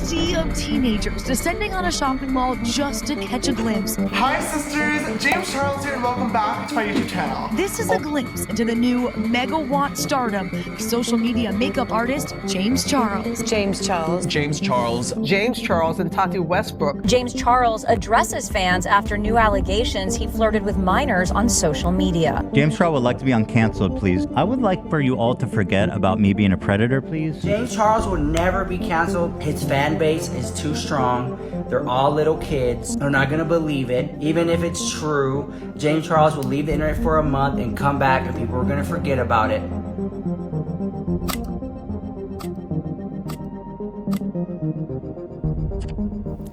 sea of teenagers descending on a shopping mall just to catch a glimpse. Hi sisters, James Charles here and welcome back to my YouTube channel. This is a glimpse into the new megawatt stardom of social media makeup artist James Charles. James Charles. James Charles. James Charles and Tati Westbrook. James Charles addresses fans after new allegations he flirted with minors on social media. James Charles would like to be uncanceled, please. I would like for you all to forget about me being a predator, please. James Charles will never be canceled. His fan base is too strong. They're all little kids. They're not gonna believe it. Even if it's true, James Charles will leave the internet for a month and come back and people are gonna forget about it.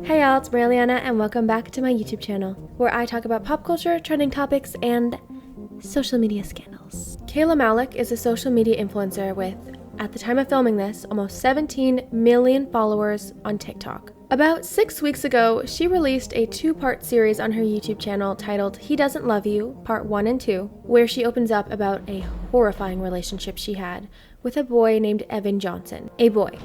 Hey y'all, it's ELIANAM and welcome back to my YouTube channel, where I talk about pop culture, trending topics, and social media scandals. Kayla Malecc is a social media influencer with, at the time of filming this, almost 17 million followers on TikTok. About 6 weeks ago, she released a 2-part series on her YouTube channel titled He Doesn't Love You, Part 1 and 2, where she opens up about a horrifying relationship she had with a boy named Evan Johnson. A boy.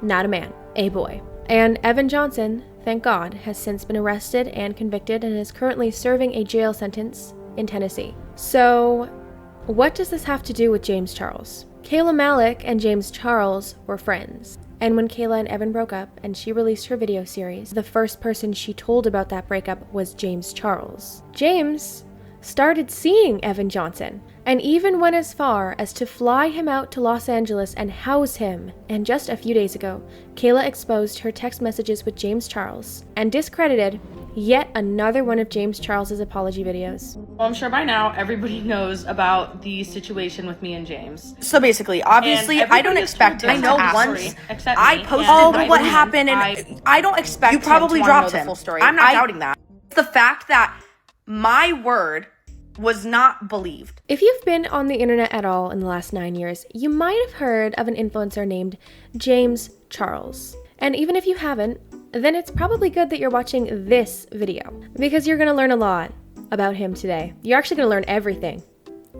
Not a man. A boy. And Evan Johnson, thank God, has since been arrested and convicted and is currently serving a jail sentence in Tennessee. So, what does this have to do with James Charles? Kayla Malecc and James Charles were friends. And when Kayla and Evan broke up and she released her video series, the first person she told about that breakup was James Charles. James started seeing Evan Johnson and even went as far as to fly him out to Los Angeles and house him. And just a few days ago, Kayla exposed her text messages with James Charles and discredited yet another one of James Charles's apology videos. Well, I'm sure by now everybody knows about the situation with me and James. So basically, obviously, I don't expect him. I know once I posted what happened, and I don't expect you probably dropped him. The full story. I'm not doubting that. It's the fact that my word was not believed. If you've been on the internet at all in the last 9 years, you might have heard of an influencer named James Charles. And even if you haven't, then it's probably good that you're watching this video, because you're gonna learn a lot about him today. You're actually gonna learn everything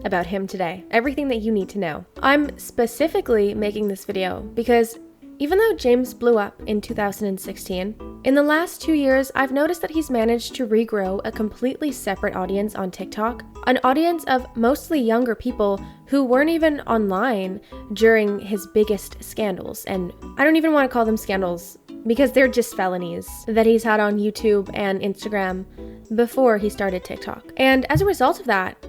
about him today, everything that you need to know. I'm specifically making this video because even though James blew up in 2016, in the last 2 years, I've noticed that he's managed to regrow a completely separate audience on TikTok, an audience of mostly younger people who weren't even online during his biggest scandals. And I don't even want to call them scandals because they're just felonies that he's had on YouTube and Instagram before he started TikTok. And as a result of that,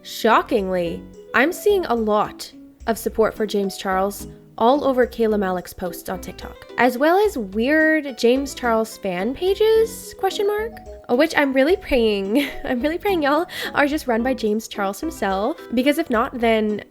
shockingly, I'm seeing a lot of support for James Charles all over Kayla Malecc's posts on TikTok, as well as weird James Charles fan pages, ? Which I'm really praying y'all are just run by James Charles himself, because if not, then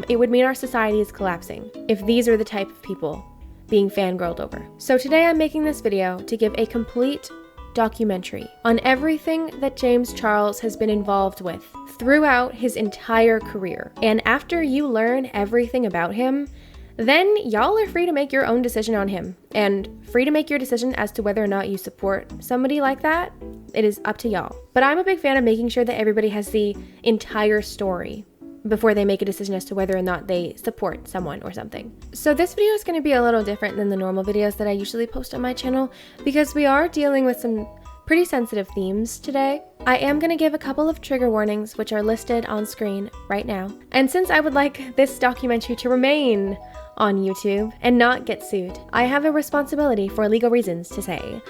it would mean our society is collapsing if these are the type of people being fangirled over. So today I'm making this video to give a complete documentary on everything that James Charles has been involved with throughout his entire career. And after you learn everything about him, then y'all are free to make your own decision on him, and free to make your decision as to whether or not you support somebody like that. It is up to y'all. But I'm a big fan of making sure that everybody has the entire story before they make a decision as to whether or not they support someone or something. So this video is going to be a little different than the normal videos that I usually post on my channel, because we are dealing with some pretty sensitive themes today. I am going to give a couple of trigger warnings, which are listed on screen right now. And since I would like this documentary to remain on YouTube and not get sued, I have a responsibility for legal reasons to say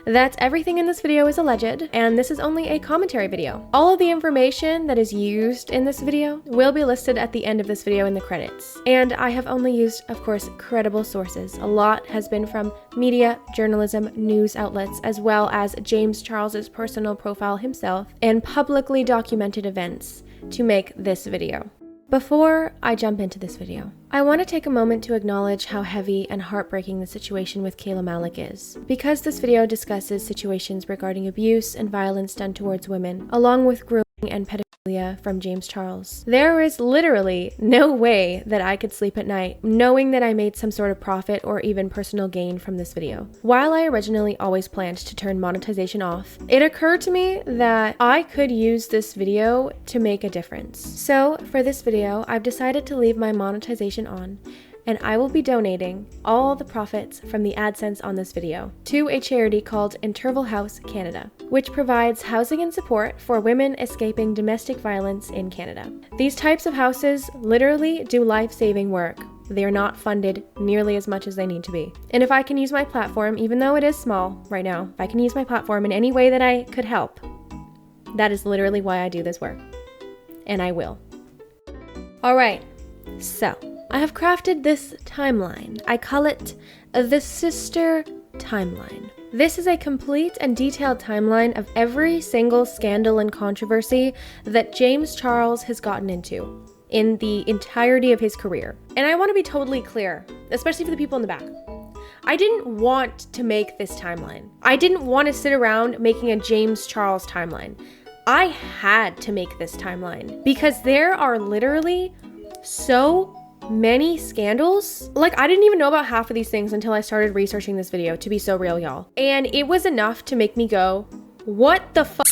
that everything in this video is alleged, and this is only a commentary video. All of the information that is used in this video will be listed at the end of this video in the credits. And I have only used, of course, credible sources. A lot has been from media, journalism, news outlets, as well as James Charles's personal profile himself, and publicly documented events to make this video. Before I jump into this video, I want to take a moment to acknowledge how heavy and heartbreaking the situation with Kayla Malecc is, because this video discusses situations regarding abuse and violence done towards women, along with grooming and pedophilia from James Charles. There is literally no way that I could sleep at night knowing that I made some sort of profit or even personal gain from this video. While I originally always planned to turn monetization off, it occurred to me that I could use this video to make a difference. So for this video, I've decided to leave my monetization on and I will be donating all the profits from the AdSense on this video to a charity called Interval House Canada, which provides housing and support for women escaping domestic violence in Canada. These types of houses literally do life-saving work. They are not funded nearly as much as they need to be. And if I can use my platform, even though it is small right now, if I can use my platform in any way that I could help, that is literally why I do this work. And I will. Alright, so I have crafted this timeline. I call it the Sister Timeline. This is a complete and detailed timeline of every single scandal and controversy that James Charles has gotten into in the entirety of his career. And I want to be totally clear, especially for the people in the back. I didn't want to make this timeline. I didn't want to sit around making a James Charles timeline. I had to make this timeline because there are literally so many scandals. Like, I didn't even know about half of these things until I started researching this video, to be so real, y'all. And it was enough to make me go, what the fuck?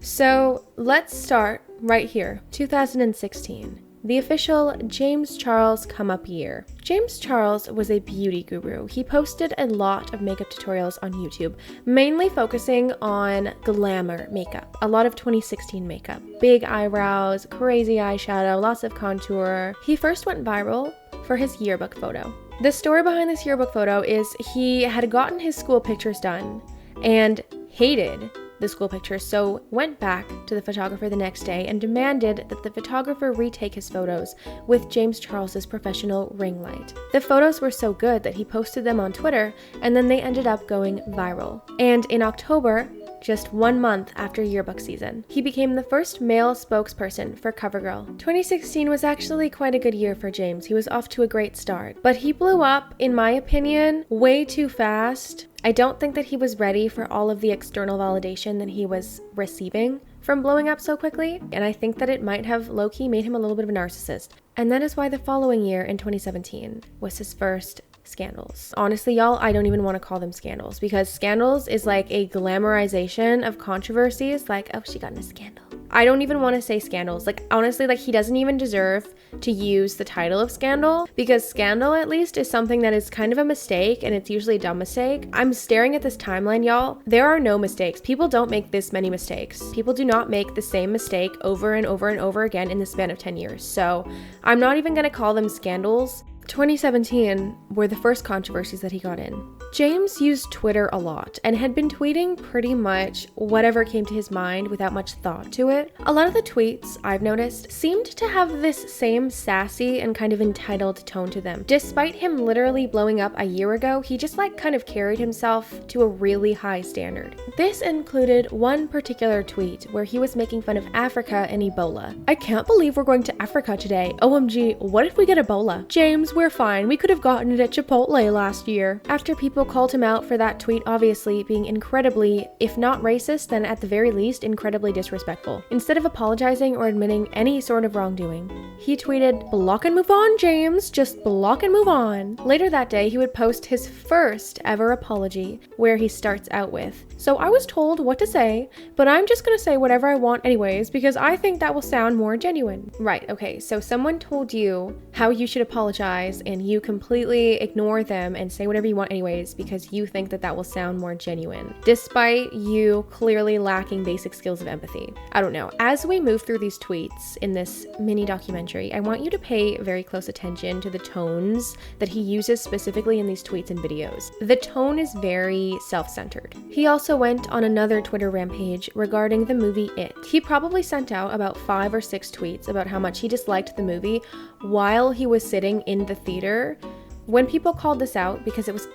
So let's start right here. 2016. The official James Charles come up year. James Charles was a beauty guru. He posted a lot of makeup tutorials on YouTube, mainly focusing on glamour makeup, a lot of 2016 makeup. Big eyebrows, crazy eyeshadow, lots of contour. He first went viral for his yearbook photo. The story behind this yearbook photo is he had gotten his school pictures done and hated the school pictures, so went back to the photographer the next day and demanded that the photographer retake his photos with James Charles's professional ring light. The photos were so good that he posted them on Twitter, and then they ended up going viral. And in October, just 1 month after yearbook season, he became the first male spokesperson for CoverGirl. 2016 was actually quite a good year for James. He was off to a great start, but he blew up, in my opinion, way too fast. I don't think that he was ready for all of the external validation that he was receiving from blowing up so quickly, and I think that it might have low-key made him a little bit of a narcissist. And that is why the following year, in 2017, was his first scandals. Honestly, y'all, I don't even want to call them scandals, because scandals is like a glamorization of controversies, like, oh, she got in a scandal. I don't even want to say scandals. Like, honestly, like, he doesn't even deserve to use the title of scandal, because scandal, at least, is something that is kind of a mistake, and it's usually a dumb mistake. I'm staring at this timeline, y'all. There are no mistakes. People don't make this many mistakes. People do not make the same mistake over and over and over again in the span of 10 years. So I'm not even going to call them scandals. 2017 were the first controversies that he got in. James used Twitter a lot and had been tweeting pretty much whatever came to his mind without much thought to it. A lot of the tweets, I've noticed, seemed to have this same sassy and kind of entitled tone to them. Despite him literally blowing up a year ago, he just like kind of carried himself to a really high standard. This included one particular tweet where he was making fun of Africa and Ebola. I can't believe we're going to Africa today. OMG, what if we get Ebola? James, we're fine. We could have gotten it at Chipotle last year. After people called him out for that tweet obviously being incredibly, if not racist, then at the very least incredibly disrespectful. Instead of apologizing or admitting any sort of wrongdoing, he tweeted, "Block and move on, James. Just block and move on." Later that day, he would post his first ever apology, where he starts out with, "So I was told what to say, but I'm just gonna say whatever I want anyways because I think that will sound more genuine." Right, okay, so someone told you how you should apologize and you completely ignore them and say whatever you want anyways because you think that that will sound more genuine, despite you clearly lacking basic skills of empathy. I don't know. As we move through these tweets in this mini documentary, I want you to pay very close attention to the tones that he uses specifically in these tweets and videos. The tone is very self-centered. He also went on another Twitter rampage regarding the movie It. He probably sent out about 5 or 6 tweets about how much he disliked the movie while he was sitting in the theater. When people called this out because it was,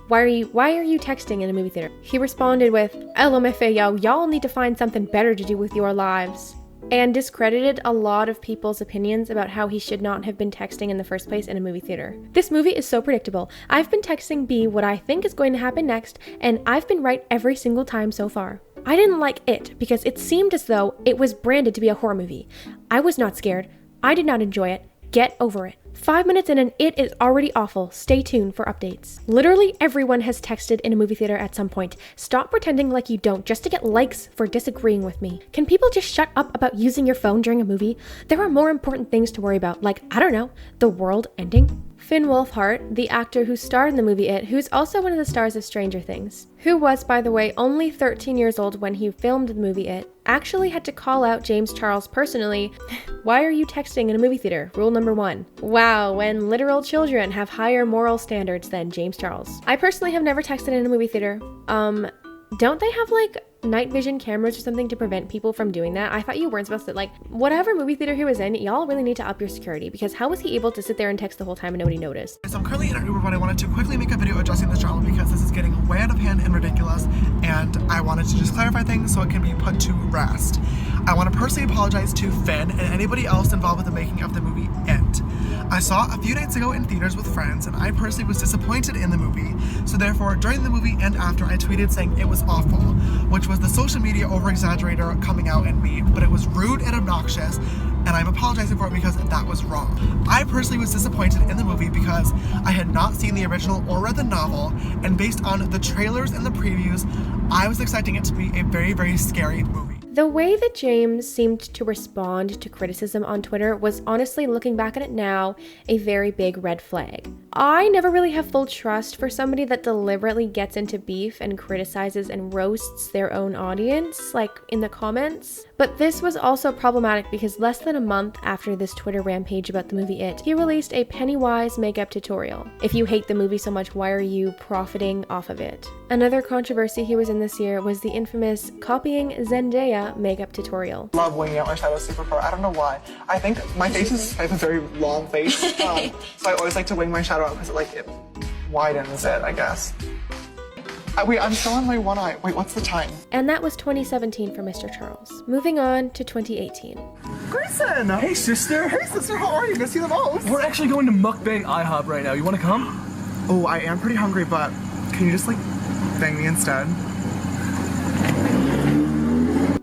why are you texting in a movie theater? He responded with, LMFAO, y'all need to find something better to do with your lives, and discredited a lot of people's opinions about how he should not have been texting in the first place in a movie theater. This movie is so predictable. I've been texting B what I think is going to happen next, and I've been right every single time so far. I didn't like It because it seemed as though it was branded to be a horror movie. I was not scared. I did not enjoy it. Get over it. 5 minutes in and it is already awful. Stay tuned for updates. Literally everyone has texted in a movie theater at some point. Stop pretending like you don't just to get likes for disagreeing with me. Can people just shut up about using your phone during a movie? There are more important things to worry about, like, I don't know, the world ending? Finn Wolfhard, the actor who starred in the movie It, who's also one of the stars of Stranger Things, who was, by the way, only 13 years old when he filmed the movie It, actually had to call out James Charles personally. Why are you texting in a movie theater? Rule number 1. Wow, when literal children have higher moral standards than James Charles. I personally have never texted in a movie theater. Don't they have like night vision cameras or something to prevent people from doing that? I thought you weren't supposed to, like, whatever movie theater he was in, y'all really need to up your security, because how was he able to sit there and text the whole time and nobody noticed? So I'm currently in an Uber, but I wanted to quickly make a video addressing this drama because this is getting way out of hand and ridiculous, and I wanted to just clarify things so it can be put to rest. I want to personally apologize to Finn and anybody else involved with the making of the movie It. I saw it a few nights ago in theaters with friends, and I personally was disappointed in the movie, so therefore during the movie and after I tweeted saying it was awful, which was the social media over-exaggerator coming out in me, but it was rude and obnoxious, and I'm apologizing for it because that was wrong. I personally was disappointed in the movie because I had not seen the original or read the novel, and based on the trailers and the previews, I was expecting it to be a very, very scary movie. The way that James seemed to respond to criticism on Twitter was, honestly, looking back at it now, a very big red flag. I never really have full trust for somebody that deliberately gets into beef and criticizes and roasts their own audience, like in the comments. But this was also problematic because less than a month after this Twitter rampage about the movie It, he released a Pennywise makeup tutorial. If you hate the movie so much, why are you profiting off of it? Another controversy he was in this year was the infamous copying Zendaya makeup tutorial. Love winging out my shadow super far. I don't know why. I think my face is, I have a very long face, so I always like to wing my shadow out because it widens it, I guess. Wait, I'm still on my one eye. Wait, what's the time? And that was 2017 for Mr. Charles. Moving on to 2018. Grayson! Hey, sister! Hey, sister, how are you? Miss you the most. We're actually going to mukbang IHOP right now. You want to come? Oh, I am pretty hungry, but can you just, bang me instead?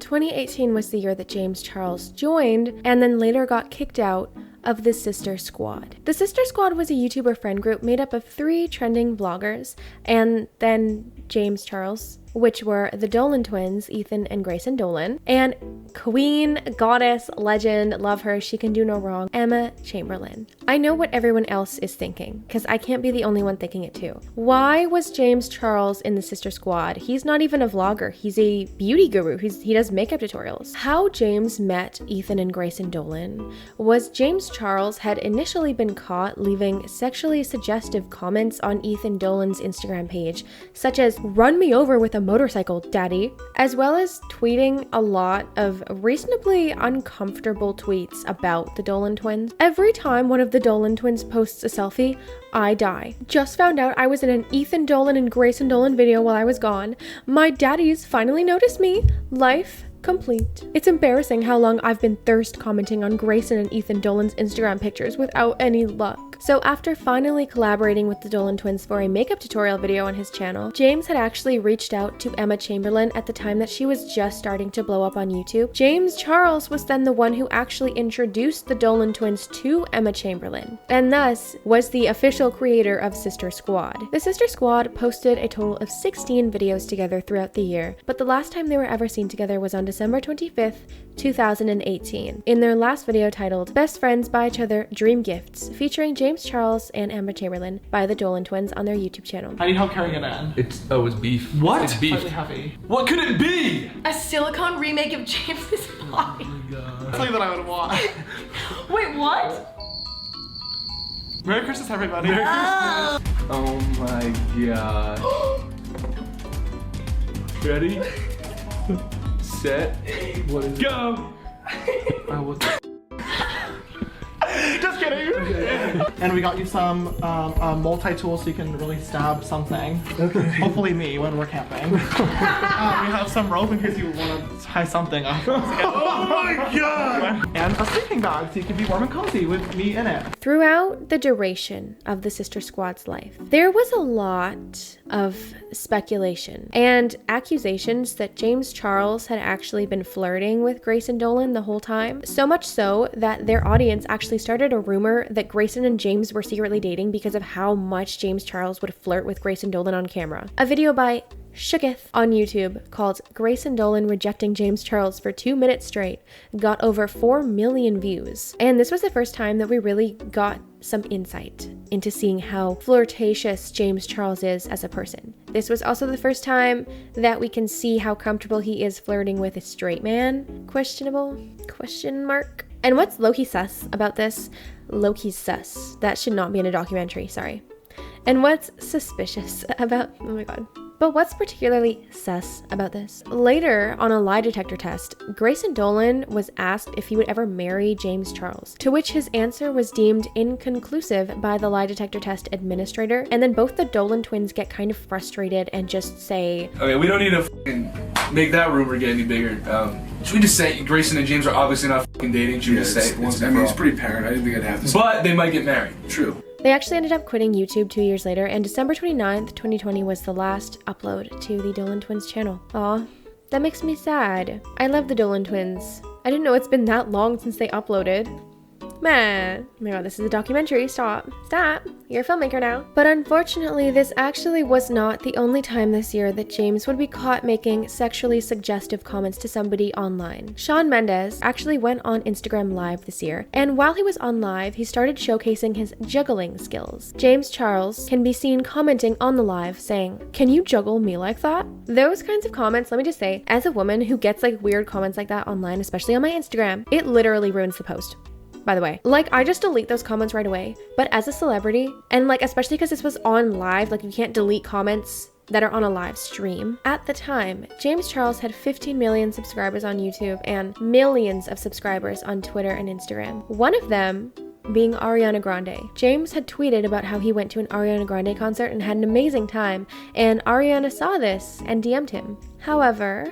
2018 was the year that James Charles joined and then later got kicked out of the Sister Squad. The Sister Squad was a YouTuber friend group made up of 3 trending vloggers and then James Charles, which were the Dolan twins, Ethan and Grayson Dolan, and queen, goddess, legend, love her, she can do no wrong, Emma Chamberlain. I know what everyone else is thinking, because I can't be the only one thinking it too. Why was James Charles in the Sister Squad? He's not even a vlogger, he's a beauty guru, he does makeup tutorials. How James met Ethan and Grayson Dolan was James Charles had initially been caught leaving sexually suggestive comments on Ethan Dolan's Instagram page, such as, "Run me over with a motorcycle, daddy," as well as tweeting a lot of reasonably uncomfortable tweets about the Dolan twins. Every time one of the Dolan twins posts a selfie, I die. Just found out I was in an Ethan Dolan and Grayson Dolan video while I was gone. My daddies finally noticed me. Life complete. It's embarrassing how long I've been thirst commenting on Grayson and Ethan Dolan's Instagram pictures without any luck. So after finally collaborating with the Dolan twins for a makeup tutorial video on his channel, James had actually reached out to Emma Chamberlain at the time that she was just starting to blow up on YouTube. James Charles was then the one who actually introduced the Dolan twins to Emma Chamberlain, and thus was the official creator of Sister Squad. The Sister Squad posted a total of 16 videos together throughout the year, but the last time they were ever seen together was on December 25th, 2018, in their last video titled Best Friends Buy Each Other Dream Gifts, featuring James Charles and Emma Chamberlain by the Dolan twins on their YouTube channel. I need help carrying it in. It's beef. What? It's beef. Slightly heavy. What could it be? A silicone remake of James's body. Oh my god. Something that I would want. Wait, what? Merry Christmas, everybody. Merry Christmas. Oh my god. Ready? Set. What is it? Go! Just kidding. And we got you some multi-tools so you can really stab something. Okay. Hopefully me when we're camping. We have some rope in case you want to tie something up. Oh my god! And a sleeping bag so you can be warm and cozy with me in it. Throughout the duration of the Sister Squad's life, there was a lot of speculation and accusations that James Charles had actually been flirting with Grayson Dolan the whole time. So much so that their audience actually started a rumor that Grayson and James were secretly dating because of how much James Charles would flirt with Grayson Dolan on camera. A video by Shooketh on YouTube called Grayson Dolan Rejecting James Charles for 2 minutes straight got over 4 million views. And this was the first time that we really got some insight into seeing how flirtatious James Charles is as a person. This was also the first time that we can see how comfortable he is flirting with a straight man. Questionable? Question mark? And what's low-key sus about this? Low-key sus. That should not be in a documentary, sorry. And what's suspicious about, oh my god. But what's particularly sus about this? Later, on a lie detector test, Grayson Dolan was asked if he would ever marry James Charles, to which his answer was deemed inconclusive by the lie detector test administrator, and then both the Dolan twins get kind of frustrated and just say, okay, we don't need to make that rumor get any bigger. Should we just say Grayson and James are obviously not dating? Should we just say it? I mean, it's pretty apparent. I didn't think I'd have to. But they might get married. True. They actually ended up quitting YouTube 2 years later, and December 29th, 2020 was the last upload to the Dolan Twins channel. Aw, that makes me sad. I love the Dolan Twins. I didn't know it's been that long since they uploaded. Man, oh my god, this is a documentary. Stop. Stop. You're a filmmaker now. But unfortunately, this actually was not the only time this year that James would be caught making sexually suggestive comments to somebody online. Shawn Mendes actually went on Instagram Live this year, and while he was on live, he started showcasing his juggling skills. James Charles can be seen commenting on the live saying, "Can you juggle me like that?" Those kinds of comments, let me just say, as a woman who gets like weird comments like that online, especially on my Instagram, it literally ruins the post. By the way, like, I just delete those comments right away. But as a celebrity, and like especially because this was on live, like you can't delete comments that are on a live stream. At the time, James Charles had 15 million subscribers on YouTube and millions of subscribers on Twitter and Instagram. One of them being Ariana Grande. James had tweeted about how he went to an Ariana Grande concert and had an amazing time, and Ariana saw this and DM'd him. However,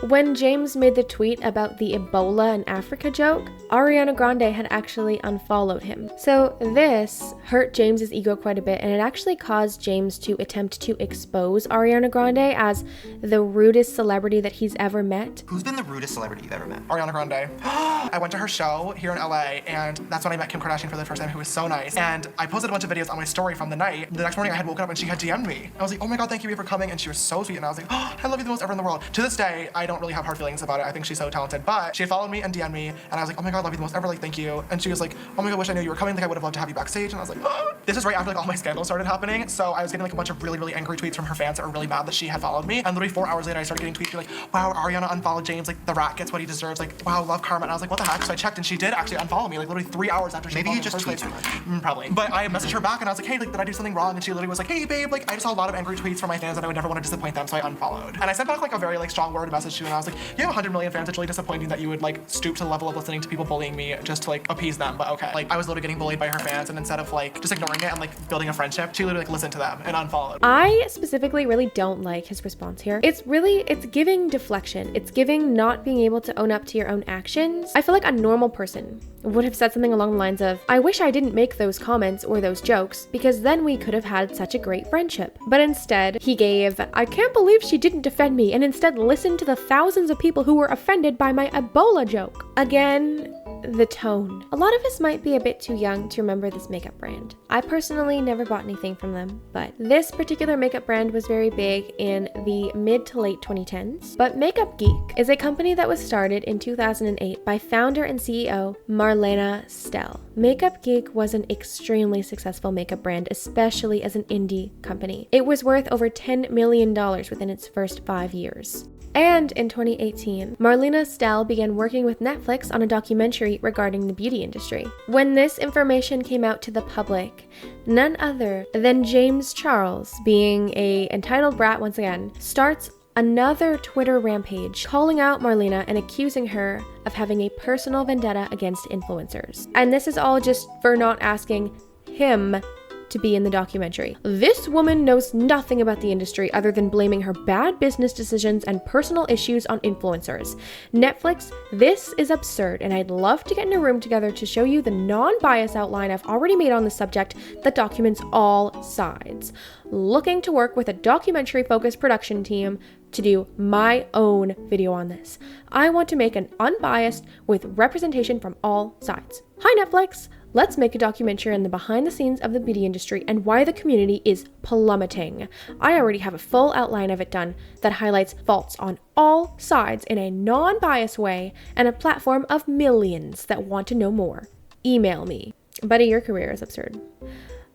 when James made the tweet about the Ebola in Africa joke, Ariana Grande had actually unfollowed him. So this hurt James's ego quite a bit, and it actually caused James to attempt to expose Ariana Grande as the rudest celebrity that he's ever met. Who's been the rudest celebrity you've ever met? Ariana Grande. I went to her show here in LA, and that's when I met Kim Kardashian for the first time, who was so nice. And I posted a bunch of videos on my story from the night. The next morning I had woken up and she had DM'd me. I was like, oh my god, thank you for coming, and she was so sweet, and I was like, oh, I love you the most ever in the world. To this day, I don't really have hard feelings about it. I think she's so talented, but she had followed me and DM'd me, and I was like, oh my god, love you the most ever, like, thank you. And she was like, oh my god, wish I knew you were coming, like I would have loved to have you backstage. And I was like, oh. This is right after like all my scandals started happening, so I was getting like a bunch of really angry tweets from her fans that were really mad that she had followed me, and literally 4 hours later I started getting tweets like, wow, Ariana unfollowed James, like the rat gets what he deserves, like, wow, love karma. And I was like, what the heck? So I checked and she did actually unfollow me, like literally 3 hours after she Maybe you followed just me. tweet too much. Probably. But I messaged her back and I was like, hey, like, did I do something wrong? And she literally was like, hey babe, like I just saw a lot of angry tweets from my fans and I would never want to disappoint them, so I unfollowed. And I sent back like a very like strong word message to her, and I was like, you have 100 million fans, it's really disappointing that you would like stoop to the level of listening to people bullying me just to like appease them, but okay. Like I was literally getting bullied by her fans, and instead of like just ignoring it and like building a friendship, she literally like listened to them and unfollowed. I specifically really don't like his response here. It's giving deflection. It's giving not being able to own up to your own actions. I feel like a normal person would have said something along the lines of, I wish I didn't make those comments or those jokes, because then we could have had such a great friendship. But instead, he gave, I can't believe she didn't defend me, and instead listened to the thousands of people who were offended by my Ebola joke. Again, the tone. A lot of us might be a bit too young to remember this makeup brand. I personally never bought anything from them, but this particular makeup brand was very big in the mid to late 2010s. But Makeup Geek is a company that was started in 2008 by founder and CEO Marlena Stell. Makeup Geek was an extremely successful makeup brand, especially as an indie company. It was worth over $10 million within its first 5 years. And in 2018, Marlena Stell began working with Netflix on a documentary regarding the beauty industry. When this information came out to the public, none other than James Charles, being a entitled brat once again, starts another Twitter rampage, calling out Marlena and accusing her of having a personal vendetta against influencers. And this is all just for not asking him to be in the documentary. This woman knows nothing about the industry other than blaming her bad business decisions and personal issues on influencers. Netflix, this is absurd, and I'd love to get in a room together to show you the non-bias outline I've already made on the subject that documents all sides. Looking to work with a documentary-focused production team to do my own video on this. I want to make an unbiased with representation from all sides. Hi Netflix, Let's make a documentary on the behind the scenes of the beauty industry and why the community is plummeting. I already have a full outline of it done that highlights faults on all sides in a non-biased way and a platform of millions that want to know more. Email me. Buddy, your career is absurd.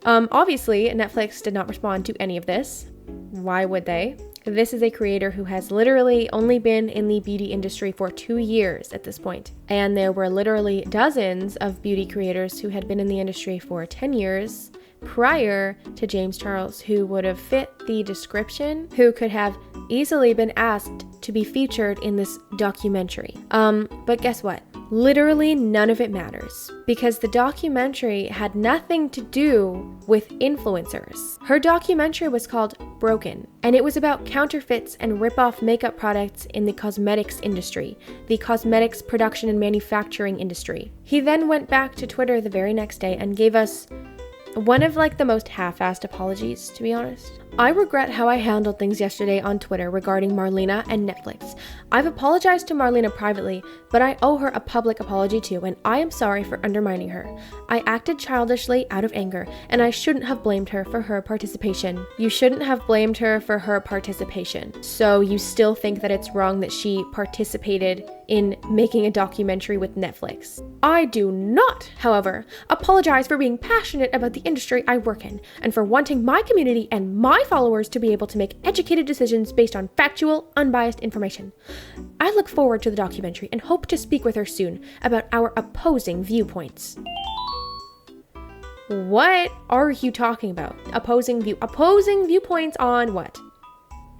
Obviously, Netflix did not respond to any of this. Why would they? This is a creator who has literally only been in the beauty industry for 2 years at this point. And there were literally dozens of beauty creators who had been in the industry for 10 years prior to James Charles, who would have fit the description, who could have easily been asked to be featured in this documentary. But guess what? Literally none of it matters because the documentary had nothing to do with influencers. Her documentary was called Broken, and it was about counterfeits and rip-off makeup products in the cosmetics industry, the cosmetics production and manufacturing industry. He then went back to Twitter the very next day and gave us one of the most half-assed apologies, to be honest. I regret how I handled things yesterday on Twitter regarding Marlena and Netflix. I've apologized to Marlena privately, but I owe her a public apology too, and I am sorry for undermining her. I acted childishly out of anger, and I shouldn't have blamed her for her participation. You shouldn't have blamed her for her participation. So you still think that it's wrong that she participated in making a documentary with Netflix. I do not, however, apologize for being passionate about the industry I work in, and for wanting my community and my followers to be able to make educated decisions based on factual, unbiased information. I look forward to the documentary and hope to speak with her soon about our opposing viewpoints. What are you talking about? Opposing viewpoints on what?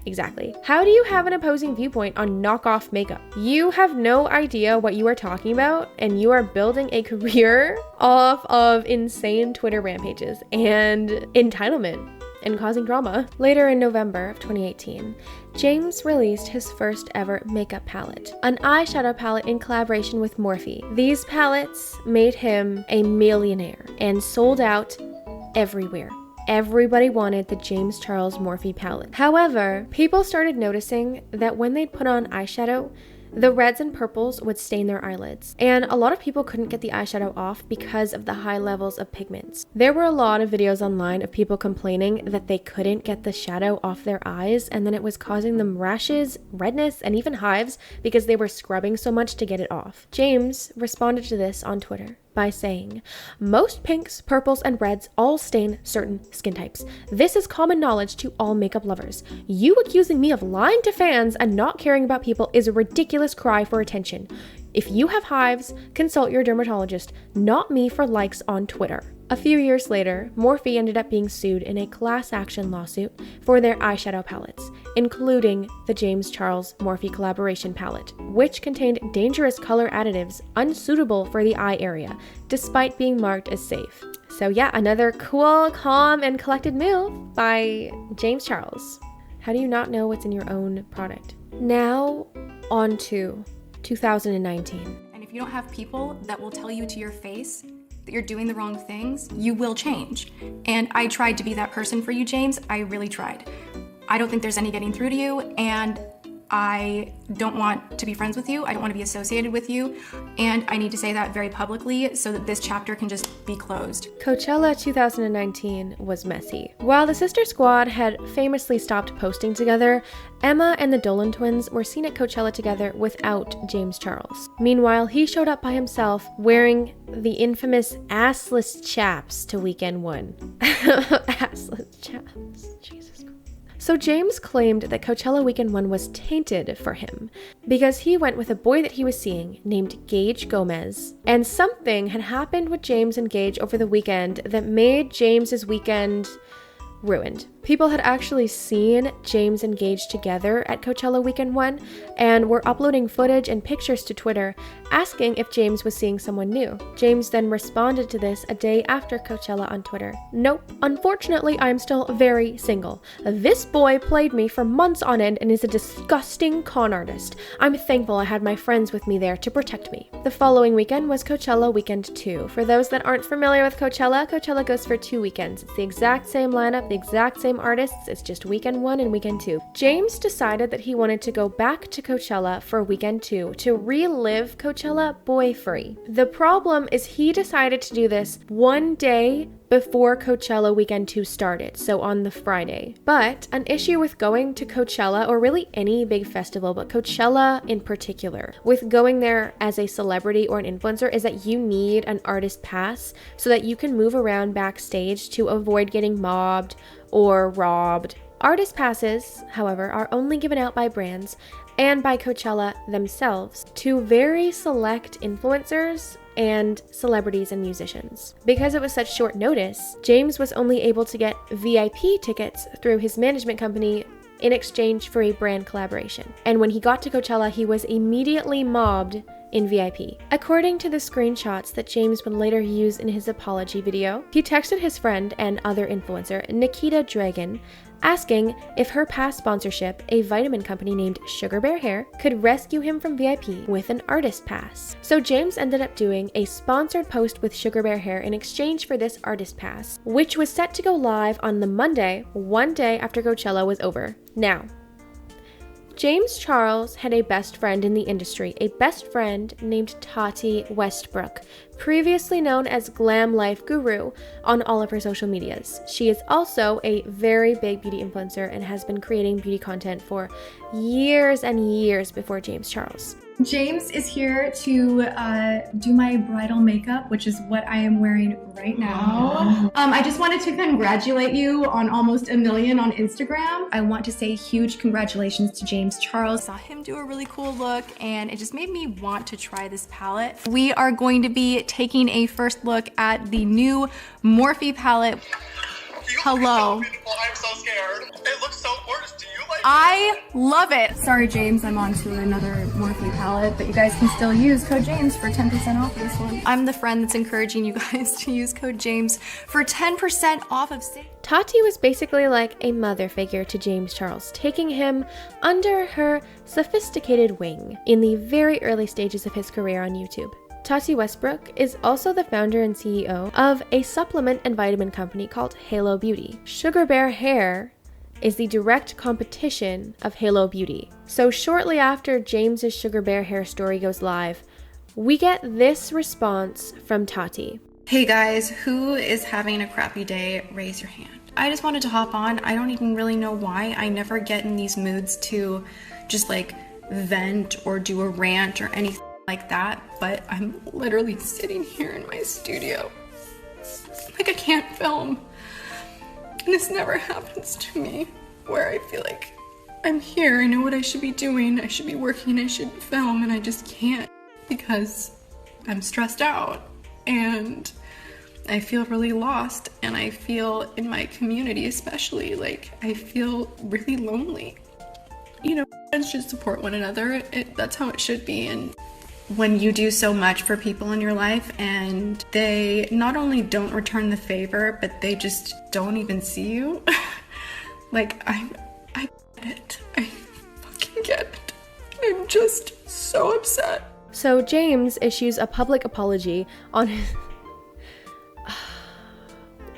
Exactly. How do you have an opposing viewpoint on knockoff makeup? You have no idea what you are talking about, and you are building a career off of insane Twitter rampages and entitlement and causing drama. Later in November of 2018, James released his first ever makeup palette, an eyeshadow palette in collaboration with Morphe. These palettes made him a millionaire and sold out everywhere. Everybody wanted the James Charles Morphe palette. However, people started noticing that when they'd put on eyeshadow, the reds and purples would stain their eyelids, and a lot of people couldn't get the eyeshadow off because of the high levels of pigments. There were a lot of videos online of people complaining that they couldn't get the shadow off their eyes, and then it was causing them rashes, redness, and even hives because they were scrubbing so much to get it off. James responded to this on Twitter by saying, "Most pinks, purples, and reds all stain certain skin types. This is common knowledge to all makeup lovers. You accusing me of lying to fans and not caring about people is a ridiculous cry for attention. If you have hives, consult your dermatologist, not me for likes on Twitter." A few years later, Morphe ended up being sued in a class action lawsuit for their eyeshadow palettes, including the James Charles Morphe collaboration palette, which contained dangerous color additives unsuitable for the eye area, despite being marked as safe. So yeah, another cool, calm, and collected move by James Charles. How do you not know what's in your own product? Now, on to 2019. And if you don't have people that will tell you to your face that you're doing the wrong things, you will change. And I tried to be that person for you, James. I really tried. I don't think there's any getting through to you, and I don't want to be friends with you. I don't want to be associated with you. And I need to say that very publicly so that this chapter can just be closed. Coachella 2019 was messy. While the Sister Squad had famously stopped posting together, Emma and the Dolan twins were seen at Coachella together without James Charles. Meanwhile, he showed up by himself wearing the infamous assless chaps to Weekend 1. Assless chaps. Jesus Christ. So James claimed that Coachella Weekend 1 was tainted for him because he went with a boy that he was seeing named Gage Gomez, and something had happened with James and Gage over the weekend that made James's weekend ruined. People had actually seen James and Gage together at Coachella Weekend 1 and were uploading footage and pictures to Twitter asking if James was seeing someone new. James then responded to this a day after Coachella on Twitter. "Nope, unfortunately I'm still very single. This boy played me for months on end and is a disgusting con artist. I'm thankful I had my friends with me there to protect me." The following weekend was Coachella Weekend 2. For those that aren't familiar with Coachella, Coachella goes for 2 weekends. It's the exact same lineup, the the exact same artists, it's just weekend 1 and weekend 2. James decided that he wanted to go back to Coachella for weekend 2 to relive Coachella boy-free. The problem is he decided to do this one day before Coachella weekend 2 started, so on the Friday. But an issue with going to Coachella, or really any big festival, but Coachella in particular, with going there as a celebrity or an influencer, is that you need an artist pass so that you can move around backstage to avoid getting mobbed or robbed. Artist passes, however, are only given out by brands and by Coachella themselves to very select influencers and celebrities and musicians. Because it was such short notice, James was only able to get VIP tickets through his management company in exchange for a brand collaboration. And when he got to Coachella, he was immediately mobbed in VIP. According to the screenshots that James would later use in his apology video, he texted his friend and other influencer, Nikita Dragon, asking if her past sponsorship, a vitamin company named Sugar Bear Hair, could rescue him from VIP with an artist pass. So James ended up doing a sponsored post with Sugar Bear Hair in exchange for this artist pass, which was set to go live on the Monday, one day after Coachella was over. Now, James Charles had a best friend in the industry, a best friend named Tati Westbrook, previously known as Glam Life Guru on all of her social medias. She is also a very big beauty influencer and has been creating beauty content for years and years before James Charles. James is here to do my bridal makeup, which is what I am wearing right now. I just wanted to congratulate you on almost 1 million on Instagram. I want to say huge congratulations to James Charles. I saw him do a really cool look and it just made me want to try this palette. We are going to be taking a first look at the new Morphe palette. Hello. I'm so scared. It looks so gorgeous. Do you like it? I love it. Sorry, James, I'm on to another Morphe palette, but you guys can still use code James for 10% off this one. I'm the friend that's encouraging you guys to use code James for 10% off of sale. Tati was basically like a mother figure to James Charles, taking him under her sophisticated wing in the very early stages of his career on YouTube. Tati Westbrook is also the founder and CEO of a supplement and vitamin company called Halo Beauty. Sugar Bear Hair is the direct competition of Halo Beauty. So shortly after James's Sugar Bear Hair story goes live, we get this response from Tati. Hey guys, who is having a crappy day? Raise your hand. I just wanted to hop on. I don't even really know why. I never get in these moods to just like vent or do a rant or anything like that, but I'm literally sitting here in my studio like I can't film, and this never happens to me where I feel like I'm here, I know what I should be doing, I should be working, I should film, and I just can't because I'm stressed out and I feel really lost, and I feel in my community especially like I feel really lonely. You know, friends should support one another. That's how it should be. And when you do so much for people in your life and they not only don't return the favor, but they just don't even see you, like I get it. I fucking get it. I'm just so upset. So James issues a public apology on his...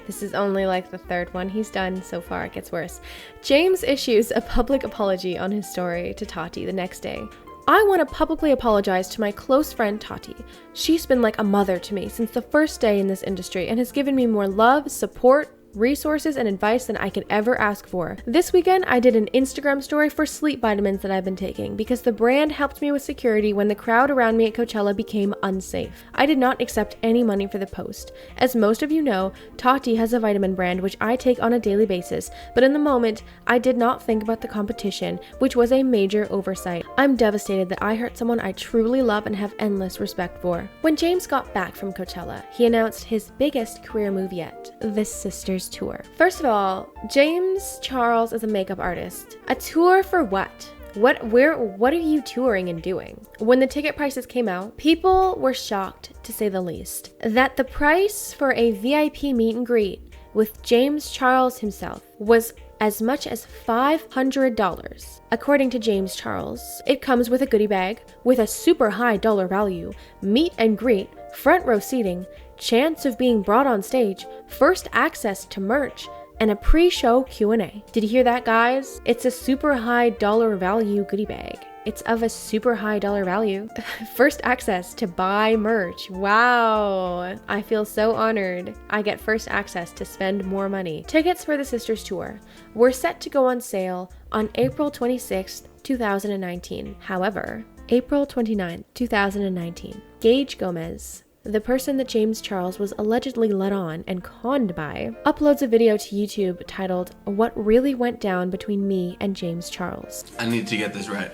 This is only like the third one he's done so far, it gets worse. James issues a public apology on his story to Tati the next day. I want to publicly apologize to my close friend Tati. She's been like a mother to me since the first day in this industry and has given me more love, support, resources, and advice than I could ever ask for. This weekend, I did an Instagram story for sleep vitamins that I've been taking because the brand helped me with security when the crowd around me at Coachella became unsafe. I did not accept any money for the post. As most of you know, Tati has a vitamin brand which I take on a daily basis, but in the moment, I did not think about the competition, which was a major oversight. I'm devastated that I hurt someone I truly love and have endless respect for. When James got back from Coachella, he announced his biggest career move yet, the Sisters Tour. First of all, James Charles is a makeup artist. A tour for what? What are you touring and doing? When the ticket prices came out, people were shocked, to say the least, that the price for a VIP meet and greet with James Charles himself was as much as $500. According to James Charles, it comes with a goodie bag with a super high dollar value, meet and greet, front row seating, chance of being brought on stage, first access to merch, and a pre-show Q&A. Did you hear that, guys? It's a super high dollar value goodie bag. It's of a super high dollar value. First access to buy merch. Wow. I feel so honored. I get first access to spend more money. Tickets for the Sisters Tour were set to go on sale on April 26th, 2019. However, April 29th, 2019, Gage Gomez, the person that James Charles was allegedly led on and conned by, uploads a video to YouTube titled, "What Really Went Down Between Me and James Charles." I need to get this right.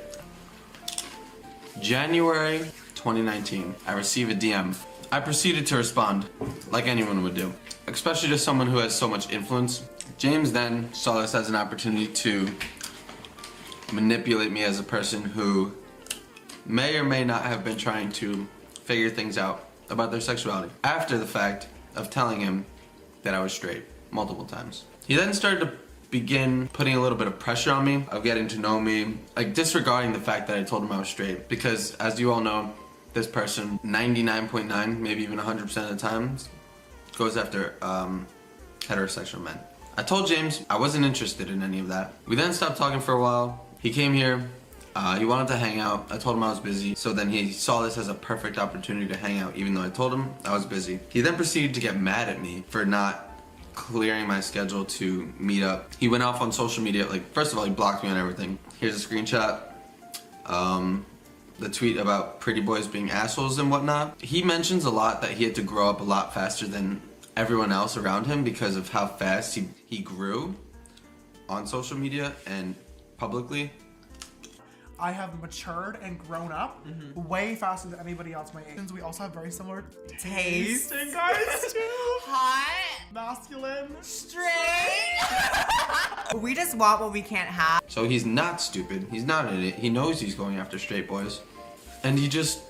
January 2019, I receive a DM. I proceeded to respond, like anyone would do, especially to someone who has so much influence. James then saw this as an opportunity to manipulate me as a person who may or may not have been trying to figure things out about their sexuality after the fact of telling him that I was straight multiple times. He then started to begin putting a little bit of pressure on me, of getting to know me, like disregarding the fact that I told him I was straight, because as you all know, this person 99.9, maybe even 100% of the time goes after heterosexual men. I told James I wasn't interested in any of that. We then stopped talking for a while. He came here, he wanted to hang out. I told him I was busy, so then he saw this as a perfect opportunity to hang out, even though I told him I was busy. He then proceeded to get mad at me for not clearing my schedule to meet up. He went off on social media, like, first of all, he blocked me on everything. Here's a screenshot. The tweet about pretty boys being assholes and whatnot. He mentions a lot that he had to grow up a lot faster than everyone else around him because of how fast he grew on social media and publicly. I have matured and grown up way faster than anybody else my age. We also have very similar taste in guys too. Hot, masculine, straight. We just want what we can't have. So he's not stupid. He's not an idiot. He knows he's going after straight boys. And he just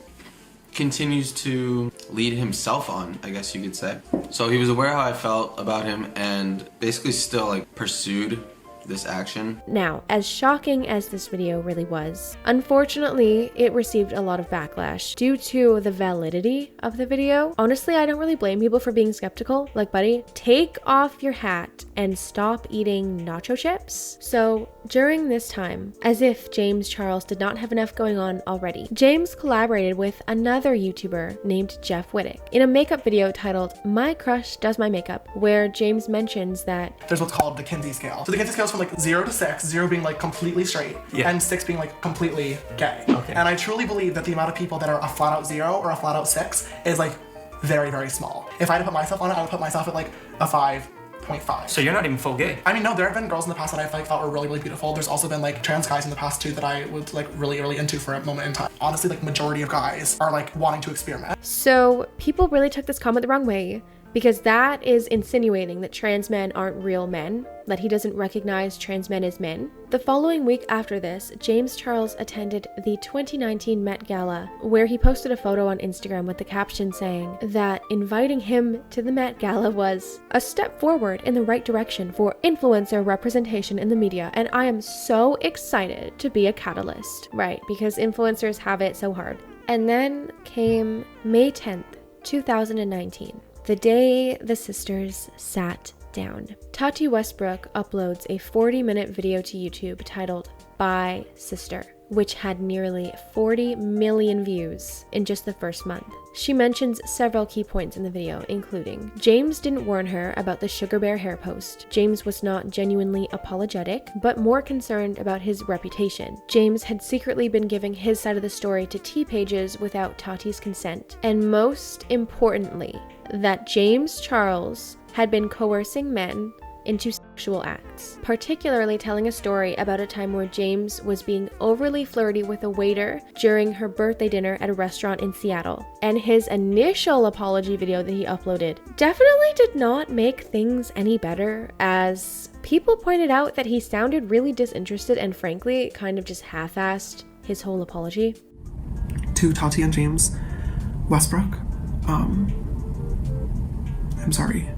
continues to lead himself on, I guess you could say. So he was aware how I felt about him and basically still like pursued this action. Now, as shocking as this video really was, unfortunately, it received a lot of backlash due to the validity of the video. Honestly, I don't really blame people for being skeptical. Like, buddy, take off your hat and stop eating nacho chips. So during this time, as if James Charles did not have enough going on already, James collaborated with another YouTuber named Jeff Wittick in a makeup video titled "My Crush Does My Makeup," where James mentions that there's what's called the Kinsey scale. So the Kinsey scale is from like 0 to 6, 0 being like completely straight, and 6 being like completely gay. Okay. And I truly believe that the amount of people that are a flat out 0 or a flat out 6 is like very, very small. If I had to put myself on it, I would put myself at like a 5.5. So you're not even full gay? I mean, no, there have been girls in the past that I like thought were really, really beautiful. There's also been like trans guys in the past too that I was like really, really into for a moment in time. Honestly, like majority of guys are like wanting to experiment. So people really took this comment the wrong way, because that is insinuating that trans men aren't real men, that he doesn't recognize trans men as men. The following week after this, James Charles attended the 2019 Met Gala, where he posted a photo on Instagram with the caption saying that inviting him to the Met Gala was a step forward in the right direction for influencer representation in the media, and I am so excited to be a catalyst. Right, because influencers have it so hard. And then came May 10th, 2019. The day the sisters sat down. Tati Westbrook uploads a 40-minute video to YouTube titled "Bye Sister," which had nearly 40 million views in just the first month. She mentions several key points in the video, including James didn't warn her about the Sugar Bear hair post. James was not genuinely apologetic, but more concerned about his reputation. James had secretly been giving his side of the story to T pages without Tati's consent. And most importantly, that James Charles had been coercing men into sexual acts, particularly telling a story about a time where James was being overly flirty with a waiter during her birthday dinner at a restaurant in Seattle. And his initial apology video that he uploaded definitely did not make things any better, as people pointed out that he sounded really disinterested and frankly kind of just half-assed his whole apology. To Tati and James Westbrook, I'm sorry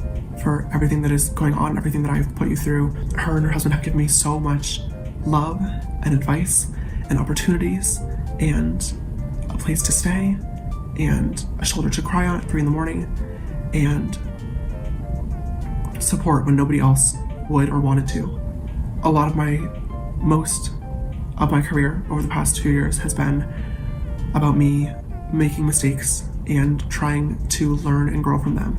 for everything that is going on, everything that I've put you through. Her and her husband have given me so much love and advice and opportunities and a place to stay and a shoulder to cry on at 3 in the morning and support when nobody else would or wanted to. A lot of most of my career over the past 2 years has been about me making mistakes and trying to learn and grow from them.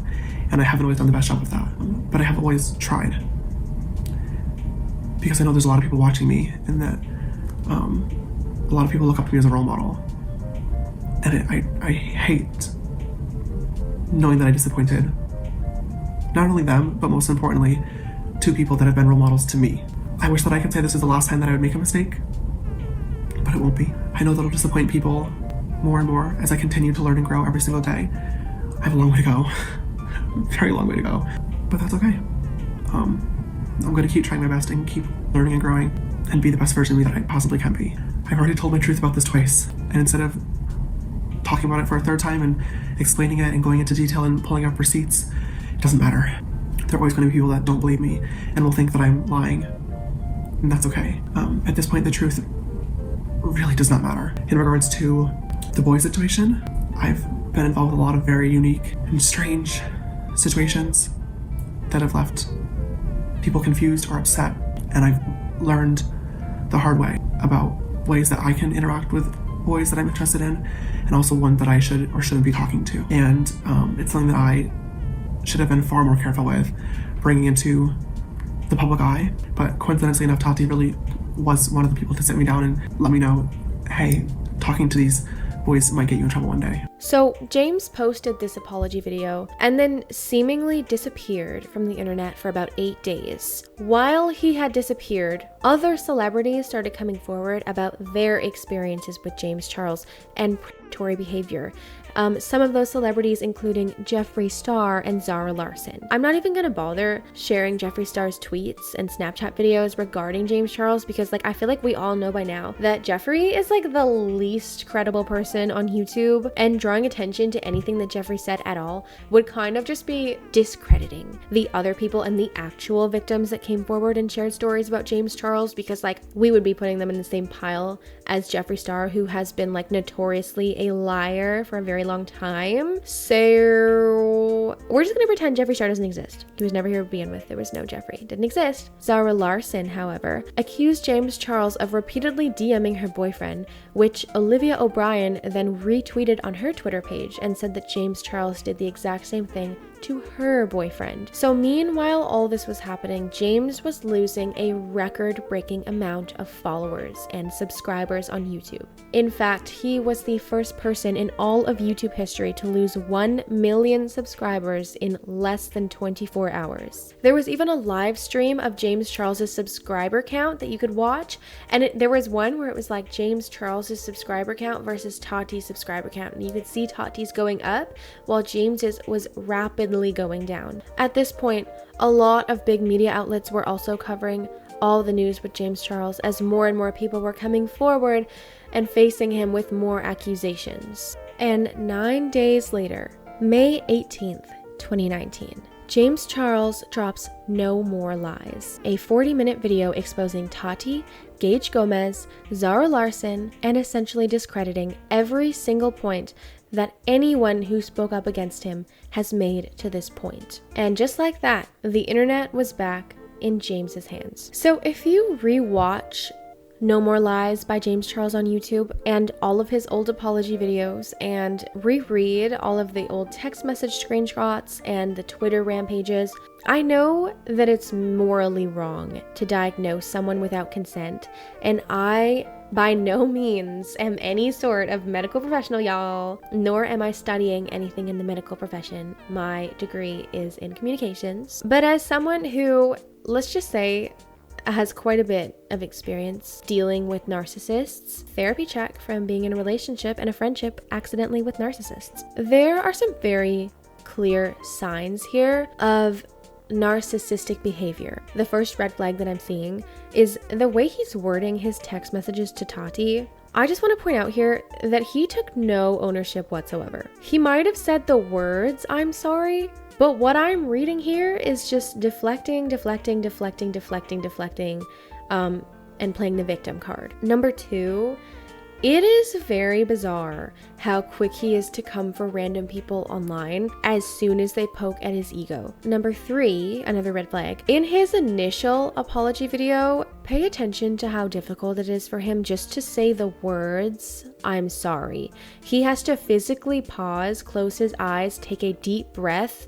And I haven't always done the best job of that, but I have always tried. Because I know there's a lot of people watching me, and that a lot of people look up to me as a role model. And I hate knowing that I disappointed not only them, but most importantly, 2 people that have been role models to me. I wish that I could say this is the last time that I would make a mistake, but it won't be. I know that'll disappoint people more and more as I continue to learn and grow every single day. I have a long way to go, very long way to go, but that's okay. I'm gonna keep trying my best and keep learning and growing and be the best version of me that I possibly can be. I've already told my truth about this twice, and instead of talking about it for a 3rd time and explaining it and going into detail and pulling up receipts, it doesn't matter. There are always gonna be people that don't believe me and will think that I'm lying, and that's okay. At this point, the truth really does not matter. In regards to the boy situation, I've been involved with a lot of very unique and strange situations that have left people confused or upset, and I've learned the hard way about ways that I can interact with boys that I'm interested in, and also one that I should or shouldn't be talking to. And it's something that I should have been far more careful with bringing into the public eye, but coincidentally enough, Tati really was one of the people to sit me down and let me know, hey, talking to these boys might get you in trouble one day. So James posted this apology video and then seemingly disappeared from the internet for about 8 days. While he had disappeared, other celebrities started coming forward about their experiences with James Charles and predatory behavior. Some of those celebrities including Jeffree Star and Zara Larsson. I'm not even gonna bother sharing Jeffree Star's tweets and Snapchat videos regarding James Charles because I feel like we all know by now that Jeffree is the least credible person on YouTube, and drawing attention to anything that Jeffree said at all would kind of just be discrediting the other people and the actual victims that came forward and shared stories about James Charles, because we would be putting them in the same pile as Jeffree Star, who has been notoriously a liar for a very long time. So we're just gonna pretend Jeffree Star doesn't exist. He was never here to begin with. There was no Jeffree. Didn't exist. Zara Larsson, however, accused James Charles of repeatedly DMing her boyfriend, which Olivia O'Brien then retweeted on her Twitter page and said that James Charles did the exact same thing to her boyfriend. So meanwhile all this was happening, James was losing a record-breaking amount of followers and subscribers on YouTube. In fact, he was the first person in all of YouTube history to lose 1 million subscribers in less than 24 hours. There was even a live stream of James Charles's subscriber count that you could watch, and there was one where it was James Charles's subscriber count versus Tati's subscriber count, and you could see Tati's going up while James's was rapidly going down. At this point, a lot of big media outlets were also covering all the news with James Charles as more and more people were coming forward and facing him with more accusations. And 9 days later, May 18th, 2019, James Charles drops No More Lies, a 40-minute video exposing Tati, Gage Gomez, Zara Larsson, and essentially discrediting every single point that anyone who spoke up against him has made to this point. And just like that, the internet was back in James's hands. So if you rewatch No More Lies by James Charles on YouTube and all of his old apology videos and reread all of the old text message screenshots and the Twitter rampages, I know that it's morally wrong to diagnose someone without consent, and I by no means am any sort of medical professional, y'all, nor am I studying anything in the medical profession. My degree is in communications. But as someone who, let's just say, has quite a bit of experience dealing with narcissists, therapy check from being in a relationship and a friendship accidentally with narcissists, there are some very clear signs here of narcissistic behavior. The first red flag that I'm seeing is the way he's wording his text messages to Tati. I just want to point out here that he took no ownership whatsoever. He might have said the words, "I'm sorry," but what I'm reading here is just deflecting, and playing the victim card. Number two, It is very bizarre how quick he is to come for random people online as soon as they poke at his ego. Number 3, another red flag. In his initial apology video, pay attention to how difficult it is for him just to say the words, "I'm sorry." He has to physically pause, close his eyes, take a deep breath,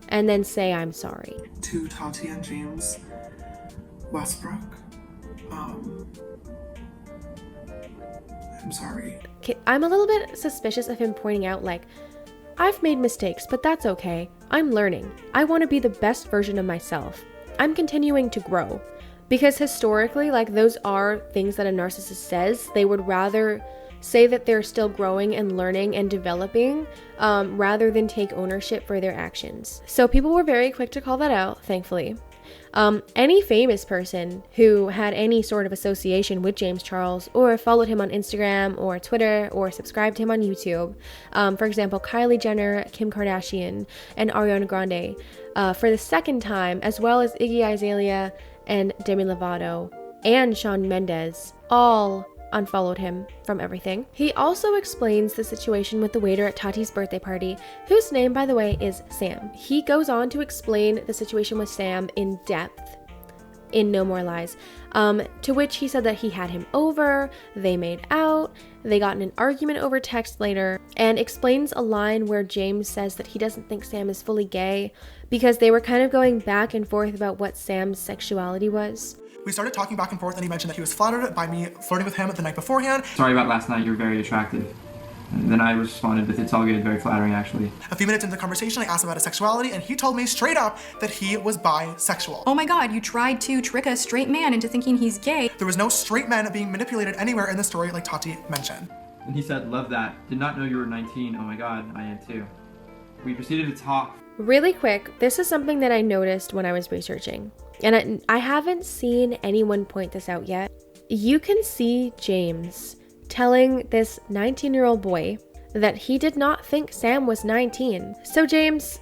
and then say, "I'm sorry." To Tati and James Westbrook, I'm sorry. I'm a little bit suspicious of him pointing out, like, "I've made mistakes, but that's okay. I'm learning. I want to be the best version of myself. I'm continuing to grow." Because historically, like, those are things that a narcissist says. They would rather say that they're still growing and learning and developing, rather than take ownership for their actions. So people were very quick to call that out, thankfully. Any famous person who had any sort of association with James Charles or followed him on Instagram or Twitter or subscribed to him on YouTube, for example, Kylie Jenner, Kim Kardashian, and Ariana Grande, for the second time, as well as Iggy Azalea and Demi Lovato and Shawn Mendes, all unfollowed him from everything. He also explains the situation with the waiter at Tati's birthday party, whose name, by the way, is Sam. He goes on to explain the situation with Sam in depth in No More Lies, to which he said that he had him over, they made out, they got in an argument over text later, and explains a line where James says that he doesn't think Sam is fully gay because they were kind of going back and forth about what Sam's sexuality was. We started talking back and forth, and he mentioned that he was flattered by me flirting with him the night beforehand. "Sorry about last night, you're very attractive." And then I responded with, "It's all good, very flattering actually." A few minutes into the conversation, I asked about his sexuality, and he told me straight up that he was bisexual. Oh my god, you tried to trick a straight man into thinking he's gay. There was no straight men being manipulated anywhere in the story like Tati mentioned. And he said, "Love that. Did not know you were 19. Oh my god, I am too." We proceeded to talk. Really quick, this is something that I noticed when I was researching, and I haven't seen anyone point this out yet. You can see James telling this 19-year-old boy that he did not think Sam was 19. So James,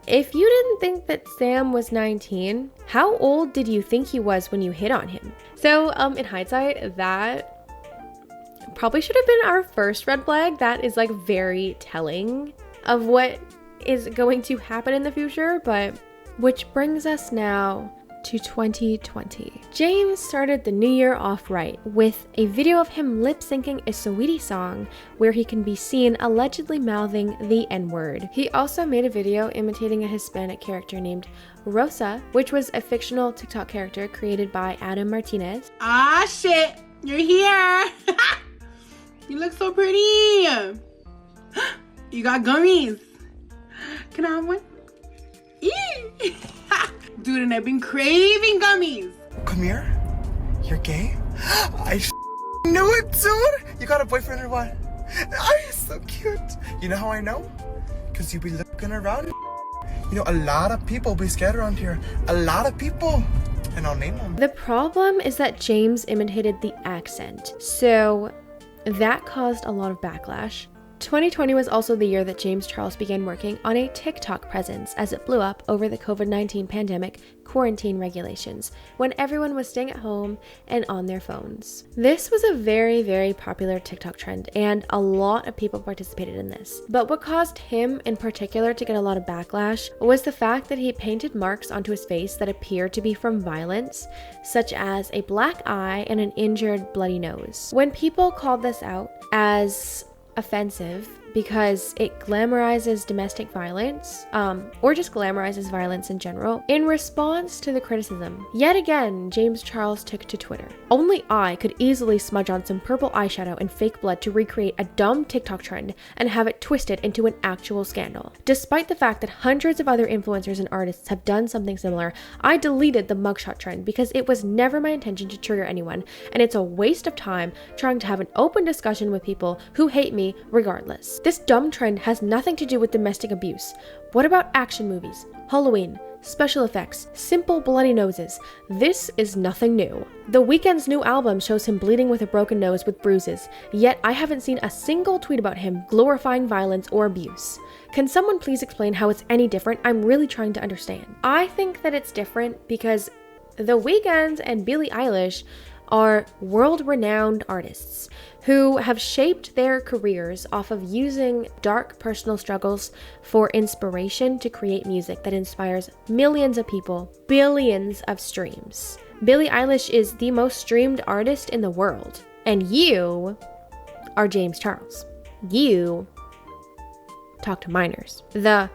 if you didn't think that Sam was 19, how old did you think he was when you hit on him? So in hindsight, that probably should have been our first red flag. That is like very telling of what is going to happen in the future, but which brings us now to 2020. James started the new year off right with a video of him lip syncing a Saweetie song where he can be seen allegedly mouthing the N-word. He also made a video imitating a Hispanic character named Rosa, which was a fictional TikTok character created by Adam Martinez. Ah shit, you're here. You look so pretty. You got gummies. Can I have one? Eee. Dude, and I've been craving gummies. Come here. You're gay? I knew it, dude. You got a boyfriend or what? Oh, you're so cute. You know how I know? Because you be looking around. You know, a lot of people be scared around here. A lot of people. And I'll name them. The problem is that James imitated the accent, so that caused a lot of backlash. 2020 was also the year that James Charles began working on a TikTok presence as it blew up over the COVID-19 pandemic quarantine regulations, when everyone was staying at home and on their phones. This was a very, very popular TikTok trend, and a lot of people participated in this. But what caused him in particular to get a lot of backlash was the fact that he painted marks onto his face that appeared to be from violence, such as a black eye and an injured, bloody nose. When people called this out as offensive because it glamorizes domestic violence, or just glamorizes violence in general. In response to the criticism, yet again, James Charles took to Twitter. Only I could easily smudge on some purple eyeshadow and fake blood to recreate a dumb TikTok trend and have it twisted into an actual scandal. Despite the fact that hundreds of other influencers and artists have done something similar, I deleted the mugshot trend because it was never my intention to trigger anyone, and it's a waste of time trying to have an open discussion with people who hate me regardless. This dumb trend has nothing to do with domestic abuse. What about action movies, Halloween, special effects, simple bloody noses? This is nothing new. The Weeknd's new album shows him bleeding with a broken nose with bruises, yet I haven't seen a single tweet about him glorifying violence or abuse. Can someone please explain how it's any different? I'm really trying to understand. I think that it's different because The Weeknd and Billie Eilish are world-renowned artists who have shaped their careers off of using dark personal struggles for inspiration to create music that inspires millions of people, billions of streams. Billie Eilish is the most streamed artist in the world, and you are James Charles. You talk to minors. They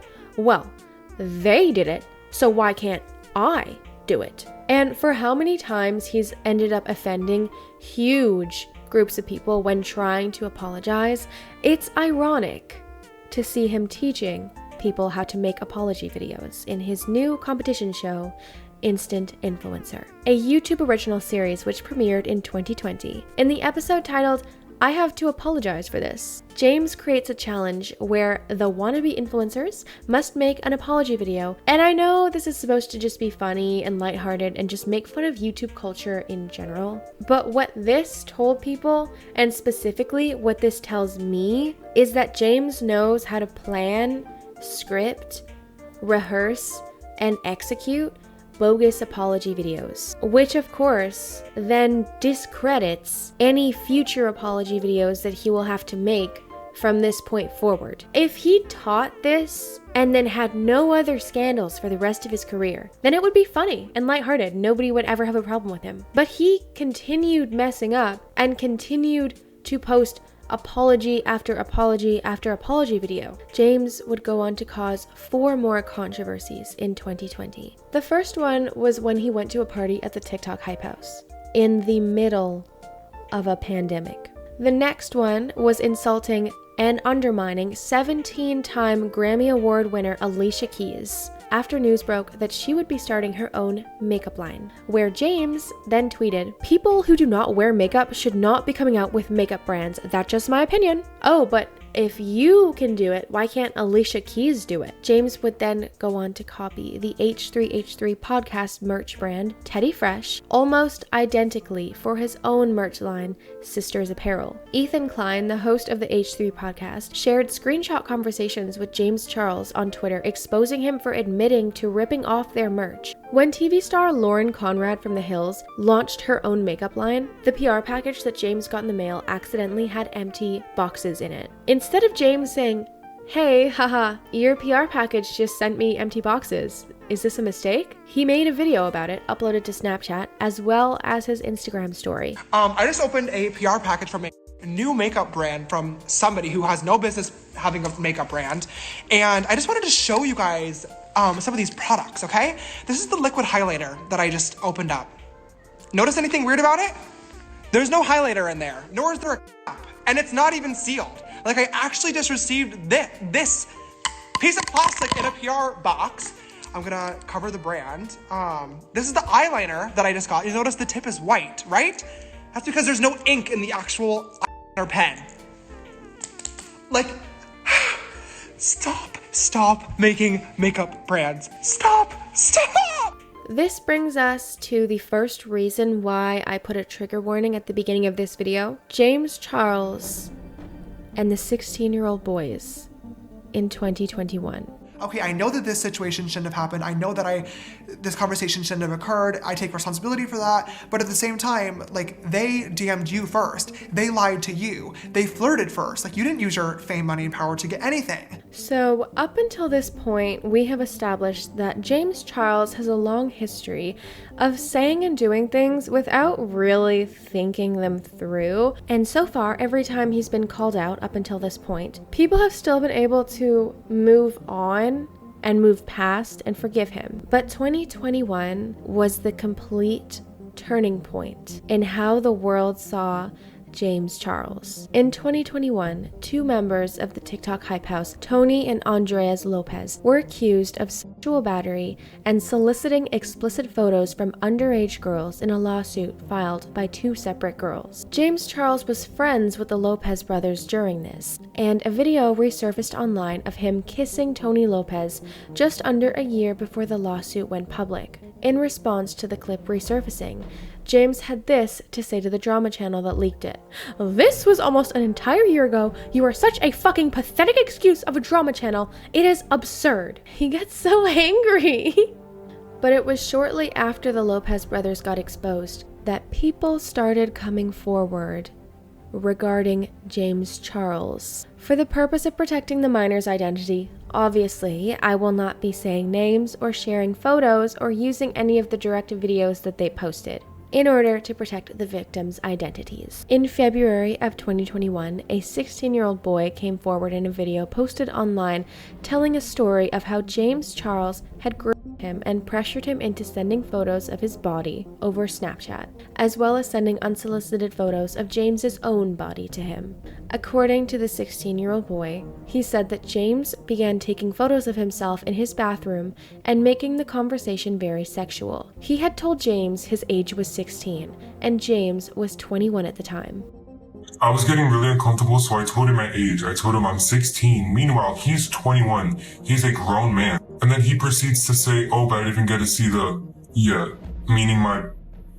did it, so why can't I do it? And for how many times he's ended up offending huge groups of people when trying to apologize, it's ironic to see him teaching people how to make apology videos in his new competition show, Instant Influencer, a YouTube original series which premiered in 2020. In the episode titled, I Have to Apologize for This, James creates a challenge where the wannabe influencers must make an apology video. And I know this is supposed to just be funny and lighthearted and just make fun of YouTube culture in general, but what this told people, and specifically what this tells me, is that James knows how to plan, script, rehearse, and execute bogus apology videos, which of course then discredits any future apology videos that he will have to make from this point forward. If he taught this and then had no other scandals for the rest of his career, then it would be funny and lighthearted. Nobody would ever have a problem with him. But he continued messing up and continued to post apology after apology after apology video. James would go on to cause 4 more controversies in 2020. The first one was when he went to a party at the TikTok Hype House in the middle of a pandemic. The next one was insulting and undermining 17-time Grammy Award winner Alicia Keys after news broke that she would be starting her own makeup line, where James then tweeted, "People who do not wear makeup should not be coming out with makeup brands. That's just my opinion. Oh, but if you can do it, why can't Alicia Keys do it?" James would then go on to copy the H3H3 podcast merch brand, Teddy Fresh, almost identically for his own merch line, Sisters Apparel. Ethan Klein, the host of the H3 podcast, shared screenshot conversations with James Charles on Twitter, exposing him for admitting to ripping off their merch. When TV star Lauren Conrad from The Hills launched her own makeup line, the PR package that James got in the mail accidentally had empty boxes in it. Instead of James saying, "Hey, haha, your PR package just sent me empty boxes. Is this a mistake?" he made a video about it, uploaded to Snapchat, as well as his Instagram story. I just opened a PR package from a new makeup brand from somebody who has no business having a makeup brand. And I just wanted to show you guys some of these products, okay? This is the liquid highlighter that I just opened up. Notice anything weird about it? There's no highlighter in there, nor is there a cap, and it's not even sealed. Like, I actually just received this piece of plastic in a PR box. I'm gonna cover the brand. This is the eyeliner that I just got. You notice the tip is white, right? That's because there's no ink in the actual eyeliner pen. Like, stop making makeup brands. Stop! This brings us to the first reason why I put a trigger warning at the beginning of this video. James Charles and the 16-year-old boys in 2021. Okay, I know that this situation shouldn't have happened. I know that this conversation shouldn't have occurred. I take responsibility for that. But at the same time, like, they DM'd you first. They lied to you. They flirted first. Like, you didn't use your fame, money, and power to get anything. So up until this point, we have established that James Charles has a long history of saying and doing things without really thinking them through. And so far, every time he's been called out up until this point, people have still been able to move on and move past and forgive him. But 2021 was the complete turning point in how the world saw James Charles. In 2021, 2 members of the TikTok Hype House, Tony and Andres Lopez, were accused of sexual battery and soliciting explicit photos from underage girls in a lawsuit filed by 2 separate girls. James Charles was friends with the Lopez brothers during this, and a video resurfaced online of him kissing Tony Lopez just under a year before the lawsuit went public. In response to the clip resurfacing, James had this to say to the drama channel that leaked it. "This was almost an entire year ago. You are such a fucking pathetic excuse of a drama channel. It is absurd." He gets so angry. But it was shortly after the Lopez brothers got exposed that people started coming forward regarding James Charles. For the purpose of protecting the minor's identity, obviously, I will not be saying names or sharing photos or using any of the direct videos that they posted, in order to protect the victims' identities. In February of 2021, a 16-year-old boy came forward in a video posted online telling a story of how James Charles had groomed him and pressured him into sending photos of his body over Snapchat, as well as sending unsolicited photos of James's own body to him. According to the 16-year-old boy, he said that James began taking photos of himself in his bathroom and making the conversation very sexual. He had told James his age was 16, and James was 21 at the time. I was getting really uncomfortable, so I told him my age. I told him I'm 16. Meanwhile, he's 21. He's a grown man. And then he proceeds to say, oh, but I didn't get to see meaning my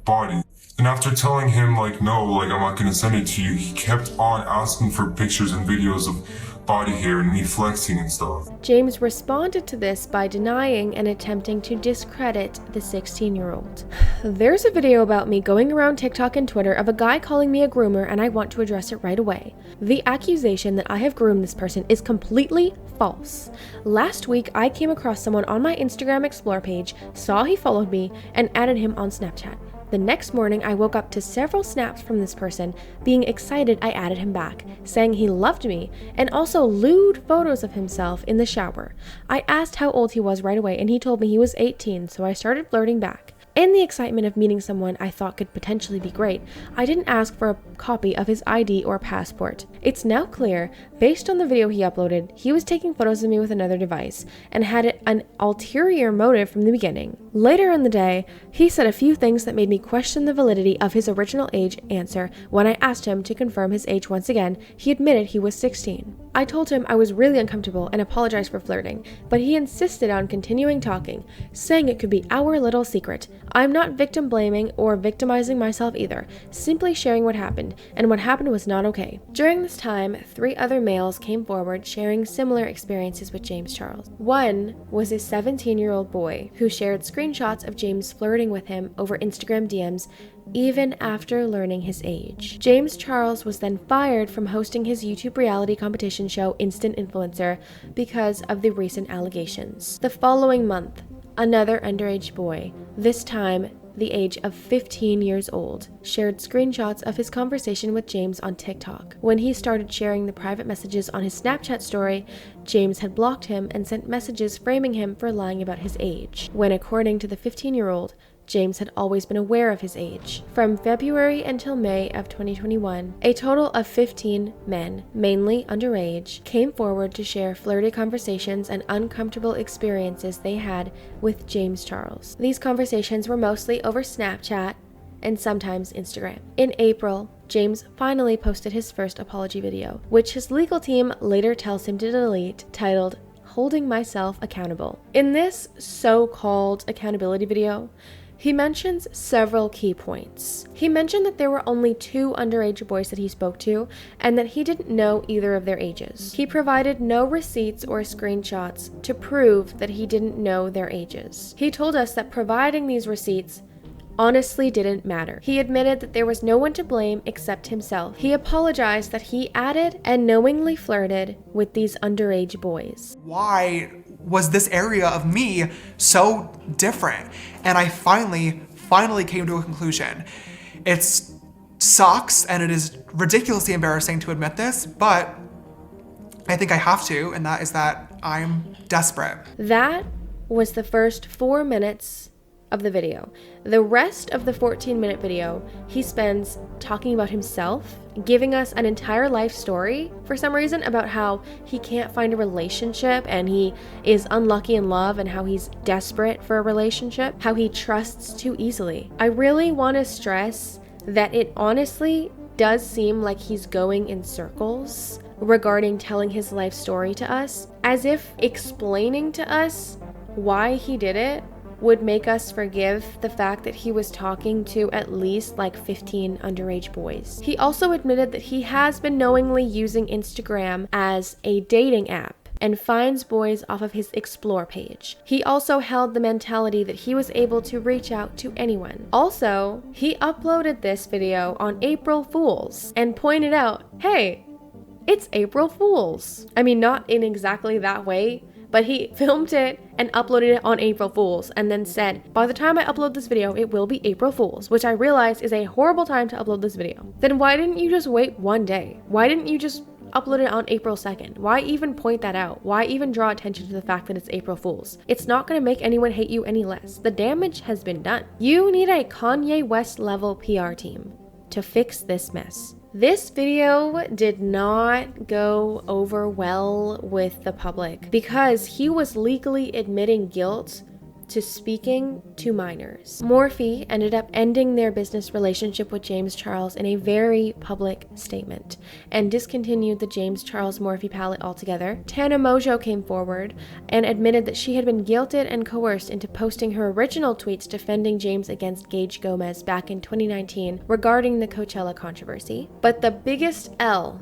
body. And after telling him, no, I'm not gonna send it to you, he kept on asking for pictures and videos of body hair and me flexing and stuff. James responded to this by denying and attempting to discredit the 16-year-old. There's a video about me going around TikTok and Twitter of a guy calling me a groomer, and I want to address it right away. The accusation that I have groomed this person is completely false. Last week, I came across someone on my Instagram Explore page, saw he followed me, and added him on Snapchat. The next morning, I woke up to several snaps from this person. Being excited, I added him back, saying he loved me, and also lewd photos of himself in the shower. I asked how old he was right away, and he told me he was 18, so I started flirting back. In the excitement of meeting someone I thought could potentially be great, I didn't ask for a copy of his ID or passport. It's now clear, based on the video he uploaded, he was taking photos of me with another device and had an ulterior motive from the beginning. Later in the day, he said a few things that made me question the validity of his original age answer. When I asked him to confirm his age once again, he admitted he was 16. I told him I was really uncomfortable and apologized for flirting, but he insisted on continuing talking, saying it could be our little secret. I'm not victim blaming or victimizing myself either, simply sharing what happened, and what happened was not okay. During this time, 3 other males came forward sharing similar experiences with James Charles. One was a 17-year-old boy who shared screenshots of James flirting with him over Instagram DMs even after learning his age. James Charles was then fired from hosting his YouTube reality competition show Instant Influencer because of the recent allegations. The following month, another underage boy, this time the age of 15 years old, shared screenshots of his conversation with James on TikTok. When he started sharing the private messages on his Snapchat story, James had blocked him and sent messages framing him for lying about his age, when according to the 15-year-old, James had always been aware of his age. From February until May of 2021, a total of 15 men, mainly underage, came forward to share flirty conversations and uncomfortable experiences they had with James Charles. These conversations were mostly over Snapchat and sometimes Instagram. In April, James finally posted his first apology video, which his legal team later tells him to delete, titled "Holding Myself Accountable." In this so-called accountability video, he mentions several key points. He mentioned that there were only 2 underage boys that he spoke to, and that he didn't know either of their ages. He provided no receipts or screenshots to prove that he didn't know their ages. He told us that providing these receipts honestly didn't matter. He admitted that there was no one to blame except himself. He apologized that he added and knowingly flirted with these underage boys. Why was this area of me so different? And I finally came to a conclusion. It sucks and it is ridiculously embarrassing to admit this, but I think I have to, and that is that I'm desperate. That was the first 4 minutes of the video. The rest of the 14-minute video, he spends talking about himself, giving us an entire life story for some reason about how he can't find a relationship and he is unlucky in love and how he's desperate for a relationship, how he trusts too easily. I really want to stress that it honestly does seem like he's going in circles regarding telling his life story to us, as if explaining to us why he did it would make us forgive the fact that he was talking to at least 15 underage boys. He also admitted that he has been knowingly using Instagram as a dating app and finds boys off of his explore page. He also held the mentality that he was able to reach out to anyone. Also, he uploaded this video on April Fools and pointed out, hey, it's April Fools. I mean, not in exactly that way, but he filmed it and uploaded it on April Fools and then said, by the time I upload this video, it will be April Fools, which I realize is a horrible time to upload this video. Then why didn't you just wait one day? Why didn't you just upload it on April 2nd? Why even point that out? Why even draw attention to the fact that it's April Fools? It's not going to make anyone hate you any less. The damage has been done. You need a Kanye West level PR team to fix this mess. This video did not go over well with the public because he was legally admitting guilt to speaking to minors. Morphe ended up ending their business relationship with James Charles in a very public statement and discontinued the James Charles Morphe palette altogether. Tana Mongeau came forward and admitted that she had been guilted and coerced into posting her original tweets defending James against Gage Gomez back in 2019 regarding the Coachella controversy. But the biggest L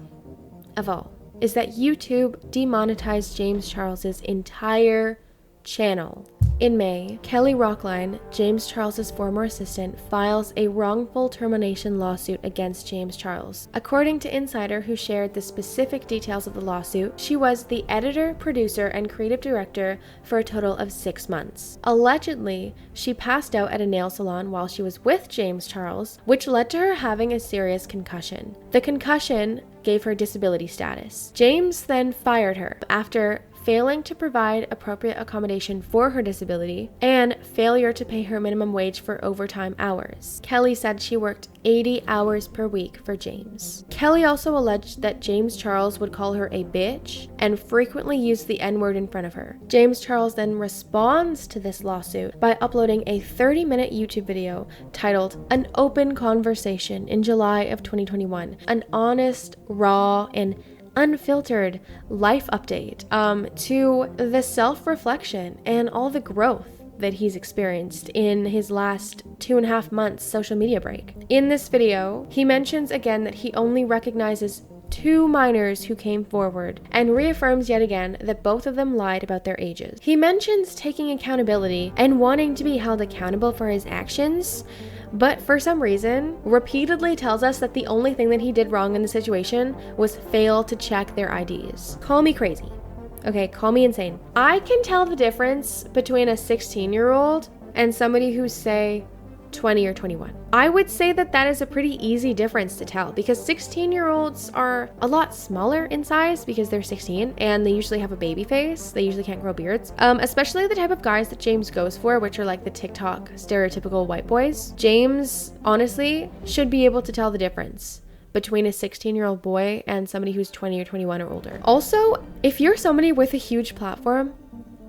of all is that YouTube demonetized James Charles's entire channel. In May, Kelly Rockline, James Charles's former assistant, files a wrongful termination lawsuit against James Charles. According to Insider, who shared the specific details of the lawsuit, she was the editor, producer, and creative director for a total of 6 months. Allegedly, she passed out at a nail salon while she was with James Charles, which led to her having a serious concussion. The concussion gave her disability status. James then fired her after failing to provide appropriate accommodation for her disability and failure to pay her minimum wage for overtime hours. Kelly said she worked 80 hours per week for James. Kelly also alleged that James Charles would call her a bitch and frequently use the N-word in front of her. James Charles then responds to this lawsuit by uploading a 30-minute YouTube video titled An Open Conversation in July of 2021, an honest, raw, and unfiltered life update to the self-reflection and all the growth that he's experienced in his last 2.5 months social media break. In this video, he mentions again that he only recognizes 2 minors who came forward and reaffirms yet again that both of them lied about their ages. He mentions taking accountability and wanting to be held accountable for his actions, but for some reason, repeatedly tells us that the only thing that he did wrong in the situation was fail to check their IDs. Call me crazy. Okay, call me insane. I can tell the difference between a 16-year-old and somebody who's, say, 20 or 21. I would say that that is a pretty easy difference to tell because 16-year-olds are a lot smaller in size because they're 16 and they usually have a baby face. They usually can't grow beards. Especially the type of guys that James goes for, which are like the TikTok stereotypical white boys. James, honestly, should be able to tell the difference between a 16-year-old boy and somebody who's 20 or 21 or older. Also, if you're somebody with a huge platform,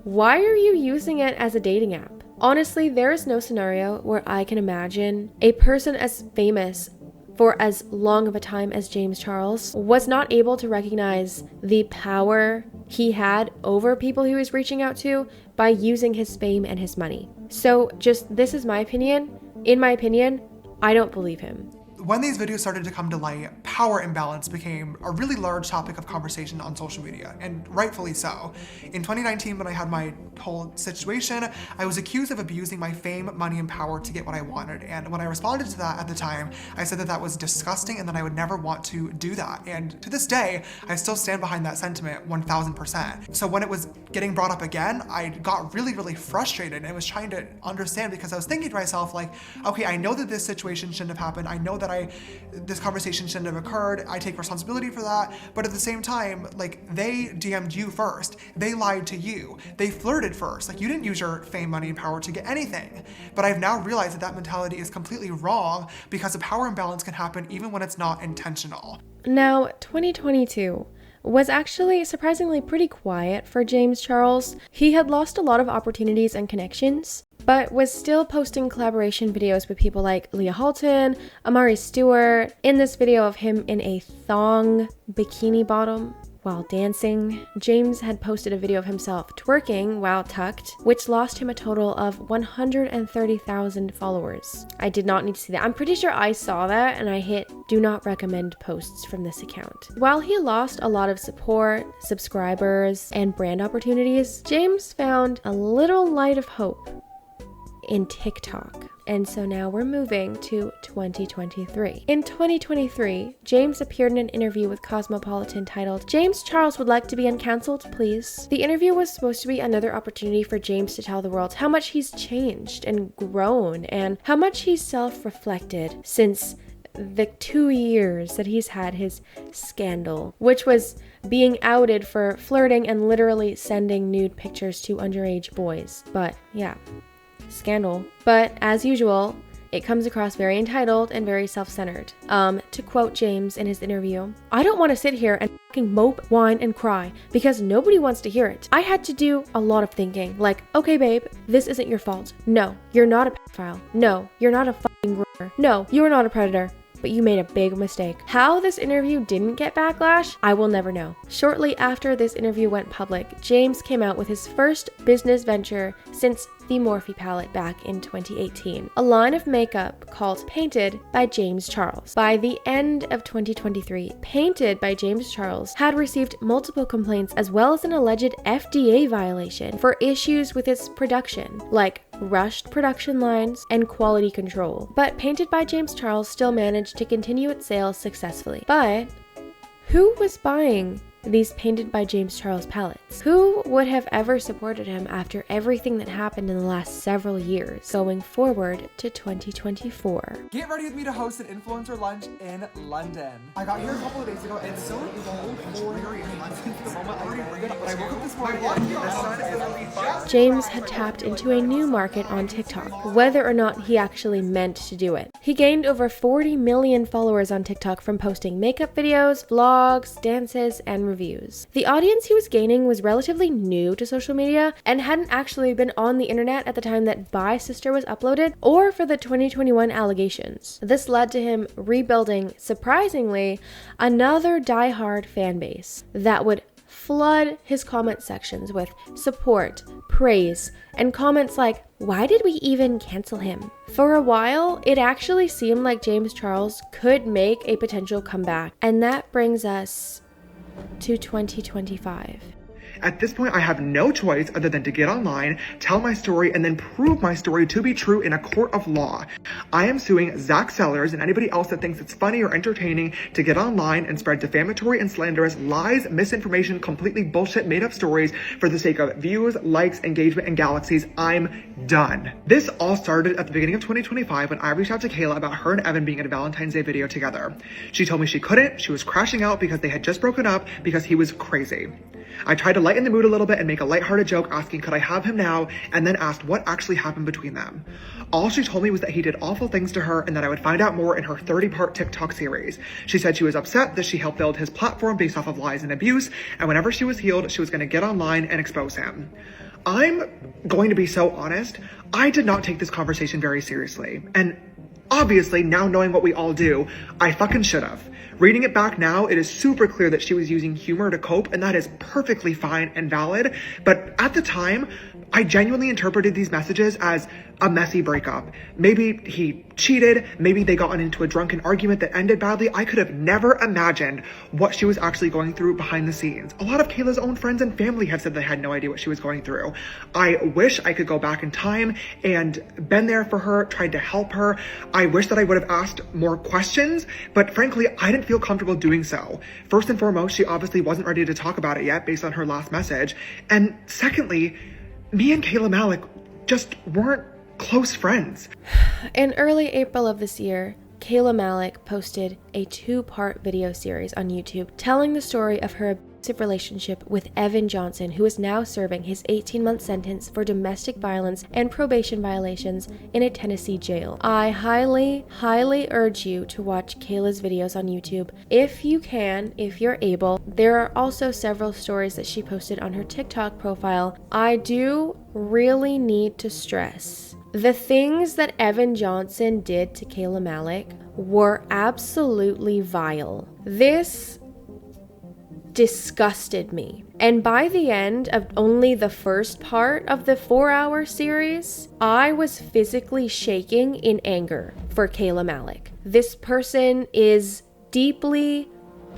why are you using it as a dating app? Honestly, there is no scenario where I can imagine a person as famous for as long of a time as James Charles was not able to recognize the power he had over people he was reaching out to by using his fame and his money. So just, this is my opinion. In my opinion, I don't believe him. When these videos started to come to light, power imbalance became a really large topic of conversation on social media, and rightfully so. In 2019, when I had my whole situation, I was accused of abusing my fame, money, and power to get what I wanted. And when I responded to that at the time, I said that that was disgusting and that I would never want to do that. And to this day, I still stand behind that sentiment 1000%. So when it was getting brought up again, I got really, really frustrated and was trying to understand because I was thinking to myself like, okay, I know that this situation shouldn't have happened. I know that this conversation shouldn't have occurred. I take responsibility for that. But at the same time, like, they DM'd you first. They lied to you. They flirted first. Like, you didn't use your fame, money, and power to get anything. But I've now realized that that mentality is completely wrong because a power imbalance can happen even when it's not intentional. Now, 2022 was actually surprisingly pretty quiet for James Charles. He had lost a lot of opportunities and connections, but was still posting collaboration videos with people like Leah Halton, Amari Stewart. In this video of him in a thong bikini bottom, while dancing. James had posted a video of himself twerking while tucked, which lost him a total of 130,000 followers. I did not need to see that. I'm pretty sure I saw that and I hit do not recommend posts from this account. While he lost a lot of support, subscribers, and brand opportunities, James found a little light of hope in TikTok. And so now we're moving to 2023. In 2023, James appeared in an interview with Cosmopolitan titled, "James Charles would like to be uncancelled, please." The interview was supposed to be another opportunity for James to tell the world how much he's changed and grown and how much he's self-reflected since the 2 years that he's had his scandal, which was being outed for flirting and literally sending nude pictures to underage boys. But yeah, scandal. But as usual, it comes across very entitled and very self-centered. To quote James in his interview, "I don't want to sit here and fucking mope, whine, and cry because nobody wants to hear it. I had to do a lot of thinking, like, okay babe, this isn't your fault. No, you're not a pedophile. No, you're not a fucking groomer. No, you're not a predator. But you made a big mistake." How this interview didn't get backlash, I will never know. Shortly after this interview went public, James came out with his first business venture since the Morphe palette back in 2018, a line of makeup called Painted by James Charles. By the end of 2023, Painted by James Charles had received multiple complaints as well as an alleged FDA violation for issues with its production, like rushed production lines and quality control. But Painted by James Charles still managed to continue its sales successfully. But who was buying these Painted by James Charles palettes? Who would have ever supported him after everything that happened in the last several years, going forward to 2024? Get ready with me to host an influencer lunch in London. I got here a couple of days ago and so cold for the moment I landed, but I woke up this morning and the sun is James had tapped into a new market on TikTok, whether or not he actually meant to do it. He gained over 40 million followers on TikTok from posting makeup videos, vlogs, dances, and reviews. The audience he was gaining was relatively new to social media and hadn't actually been on the internet at the time that Bye Sister was uploaded or for the 2021 allegations. This led to him rebuilding, surprisingly, another diehard fan base that would flood his comment sections with support, praise, and comments like, "Why did we even cancel him?" For a while, it actually seemed like James Charles could make a potential comeback, and that brings us to 2025. At this point, I have no choice other than to get online, tell my story, and then prove my story to be true in a court of law. I am suing Zach Sellers and anybody else that thinks it's funny or entertaining to get online and spread defamatory and slanderous lies, misinformation, completely bullshit made-up stories for the sake of views, likes, engagement, and galaxies. I'm done. This all started at the beginning of 2025 when I reached out to Kayla about her and Evan being in a Valentine's Day video together. She told me she couldn't, she was crashing out because they had just broken up because he was crazy. I tried to lighten the mood a little bit and make a lighthearted joke asking could I have him now, and then asked what actually happened between them. All she told me was that he did awful things to her and that I would find out more in her 30-part TikTok series. She said she was upset that she helped build his platform based off of lies and abuse, and whenever she was healed, she was going to get online and expose him. I'm going to be so honest, I did not take this conversation very seriously. And obviously, now knowing what we all do, I fucking should have. Reading it back now, it is super clear that she was using humor to cope, and that is perfectly fine and valid. But at the time, I genuinely interpreted these messages as a messy breakup. Maybe he cheated, maybe they got into a drunken argument that ended badly. I could have never imagined what she was actually going through behind the scenes. A lot of Kayla's own friends and family have said they had no idea what she was going through. I wish I could go back in time and been there for her, tried to help her. I wish that I would have asked more questions, but frankly, I didn't feel comfortable doing so. First and foremost, she obviously wasn't ready to talk about it yet based on her last message. And secondly, me and Kayla Malecc just weren't close friends. In early April of this year, Kayla Malecc posted a 2-part video series on YouTube telling the story of her abusive relationship with Evan Johnson, who is now serving his 18-month sentence for domestic violence and probation violations in a Tennessee jail. I highly urge you to watch Kayla's videos on YouTube if you can, if you're able. There are also several stories that she posted on her TikTok profile. I do really need to stress the things that Evan Johnson did to Kayla Malecc were absolutely vile. This disgusted me. And by the end of only the first part of the 4-hour series, I was physically shaking in anger for Kayla Malecc. This person is deeply,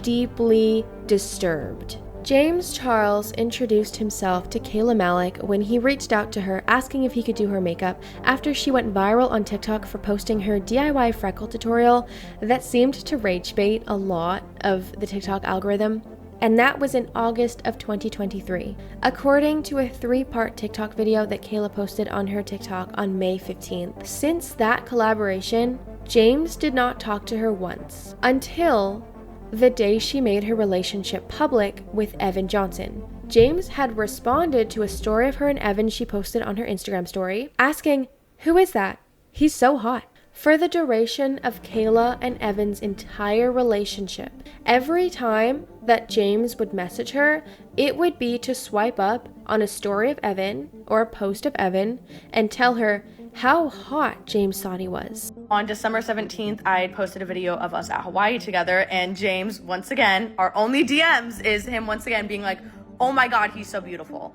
deeply disturbed. James Charles introduced himself to Kayla Malecc when he reached out to her asking if he could do her makeup after she went viral on TikTok for posting her DIY freckle tutorial that seemed to rage bait a lot of the TikTok algorithm. And that was in August of 2023, according to a 3-part TikTok video that Kayla posted on her TikTok on May 15th. Since that collaboration, James did not talk to her once, until the day she made her relationship public with Evan Johnson. James had responded to a story of her and Evan she posted on her Instagram story, asking, "Who is that? He's so hot." For the duration of Kayla and Evan's entire relationship, every time that James would message her, it would be to swipe up on a story of Evan or a post of Evan and tell her how hot James thought he was. On December 17th, I posted a video of us at Hawaii together, and James, once again, our only DMs is him once again being like, "Oh my God, he's so beautiful."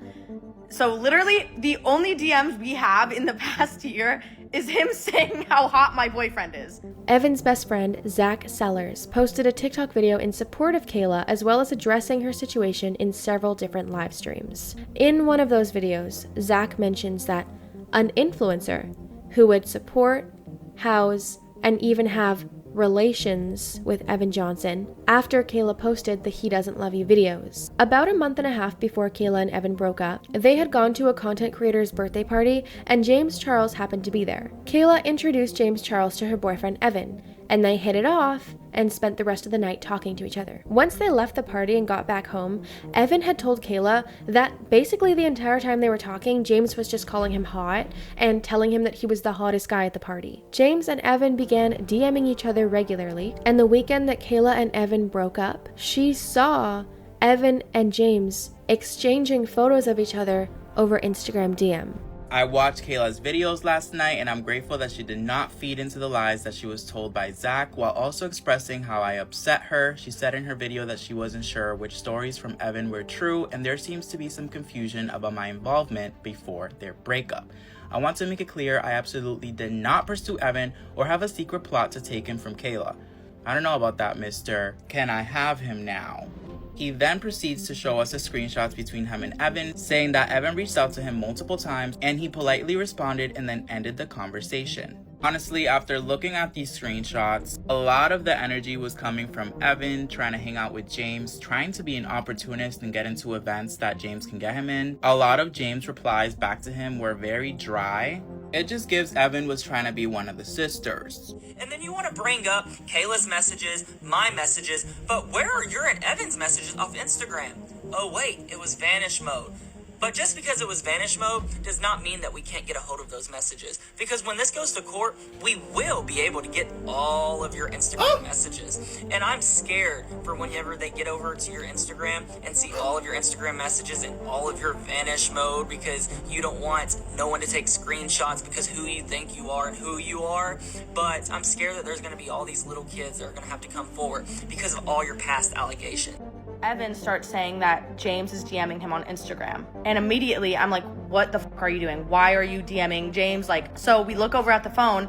So literally the only DMs we have in the past year is him saying how hot my boyfriend is. Evan's best friend, Zach Sellers, posted a TikTok video in support of Kayla, as well as addressing her situation in several different live streams. In one of those videos, Zach mentions that an influencer who would support, house, and even have relations with Evan Johnson after Kayla posted the He Doesn't Love You videos. About a month and a half before Kayla and Evan broke up, they had gone to a content creator's birthday party and James Charles happened to be there. Kayla introduced James Charles to her boyfriend Evan, and they hit it off and spent the rest of the night talking to each other. Once they left the party and got back home, Evan had told Kayla that basically the entire time they were talking, James was just calling him hot and telling him that he was the hottest guy at the party. James and Evan began DMing each other regularly, and the weekend that Kayla and Evan broke up, she saw Evan and James exchanging photos of each other over Instagram DM. I watched Kayla's videos last night and I'm grateful that she did not feed into the lies that she was told by Zach, while also expressing how I upset her. She said in her video that she wasn't sure which stories from Evan were true and there seems to be some confusion about my involvement before their breakup. I want to make it clear I absolutely did not pursue Evan or have a secret plot to take him from Kayla. I don't know about that, Mr. Can I have him now? He then proceeds to show us the screenshots between him and Evan, saying that Evan reached out to him multiple times and he politely responded and then ended the conversation. Honestly, after looking at these screenshots, a lot of the energy was coming from Evan trying to hang out with James, trying to be an opportunist and get into events that James can get him in. A lot of James' replies back to him were very dry. It just gives Evan was trying to be one of the sisters. And then you want to bring up Kayla's messages, my messages, but where are your and Evan's messages off Instagram? Oh wait, it was vanish mode. But just because it was vanish mode does not mean that we can't get a hold of those messages. Because when this goes to court, we will be able to get all of your Instagram messages. And I'm scared for whenever they get over to your Instagram and see all of your Instagram messages and all of your vanish mode, because you don't want no one to take screenshots because who you think you are and who you are. But I'm scared that there's going to be all these little kids that are going to have to come forward because of all your past allegations. Evan starts saying that James is DMing him on Instagram. And immediately I'm like, what the fuck are you doing? Why are you DMing James? So we look over at the phone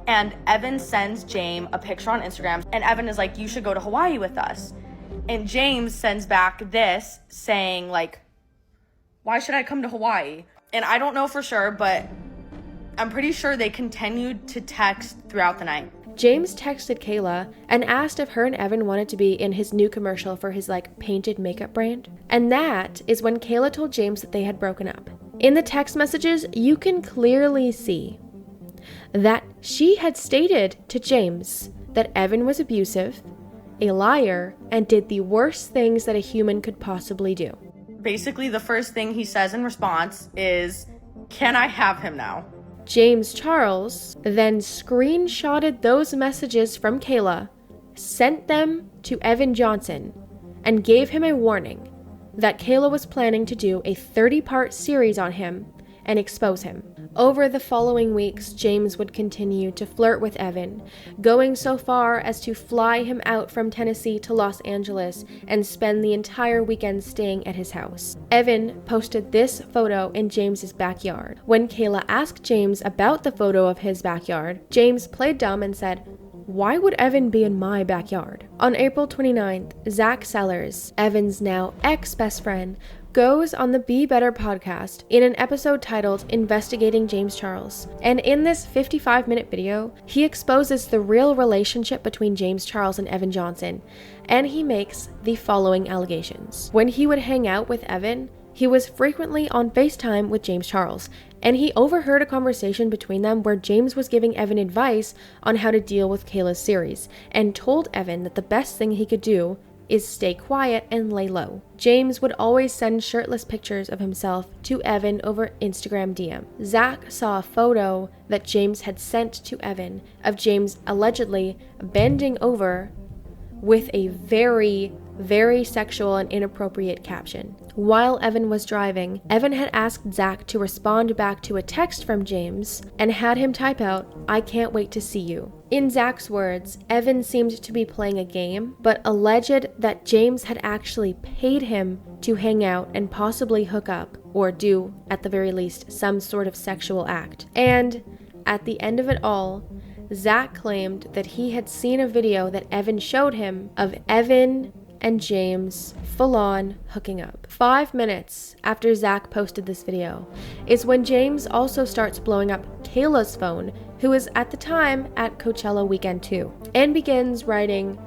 and Evan sends James a picture on Instagram. And Evan is like, you should go to Hawaii with us. And James sends back this saying why should I come to Hawaii? And I don't know for sure, but I'm pretty sure they continued to text throughout the night. James texted Kayla and asked if her and Evan wanted to be in his new commercial for his painted makeup brand. And that is when Kayla told James that they had broken up. In the text messages, you can clearly see that she had stated to James that Evan was abusive, a liar, and did the worst things that a human could possibly do. Basically, the first thing he says in response is, "Can I have him now?" James Charles then screenshotted those messages from Kayla, sent them to Evan Johnson, and gave him a warning that Kayla was planning to do a 30-part series on him and expose him. Over the following weeks, James would continue to flirt with Evan, going so far as to fly him out from Tennessee to Los Angeles and spend the entire weekend staying at his house. Evan posted this photo in James's backyard. When Kayla asked James about the photo of his backyard, James played dumb and said, "Why would Evan be in my backyard?" On April 29th, Zach Sellers, Evan's now ex-best friend, goes on the Be Better podcast in an episode titled Investigating James Charles. And in this 55-minute video, he exposes the real relationship between James Charles and Evan Johnson, and he makes the following allegations. When he would hang out with Evan, he was frequently on FaceTime with James Charles, and he overheard a conversation between them where James was giving Evan advice on how to deal with Kayla's series, and told Evan that the best thing he could do is stay quiet and lay low. James would always send shirtless pictures of himself to Evan over Instagram DM. Zach saw a photo that James had sent to Evan of James allegedly bending over with a very, very sexual and inappropriate caption. While Evan was driving, Evan had asked Zach to respond back to a text from James and had him type out, "I can't wait to see you." In Zach's words, Evan seemed to be playing a game, but alleged that James had actually paid him to hang out and possibly hook up, or do, at the very least, some sort of sexual act. And at the end of it all, Zach claimed that he had seen a video that Evan showed him of Evan and James full-on hooking up. 5 minutes after Zach posted this video is when James also starts blowing up Kayla's phone, who is at the time at Coachella weekend 2, and begins writing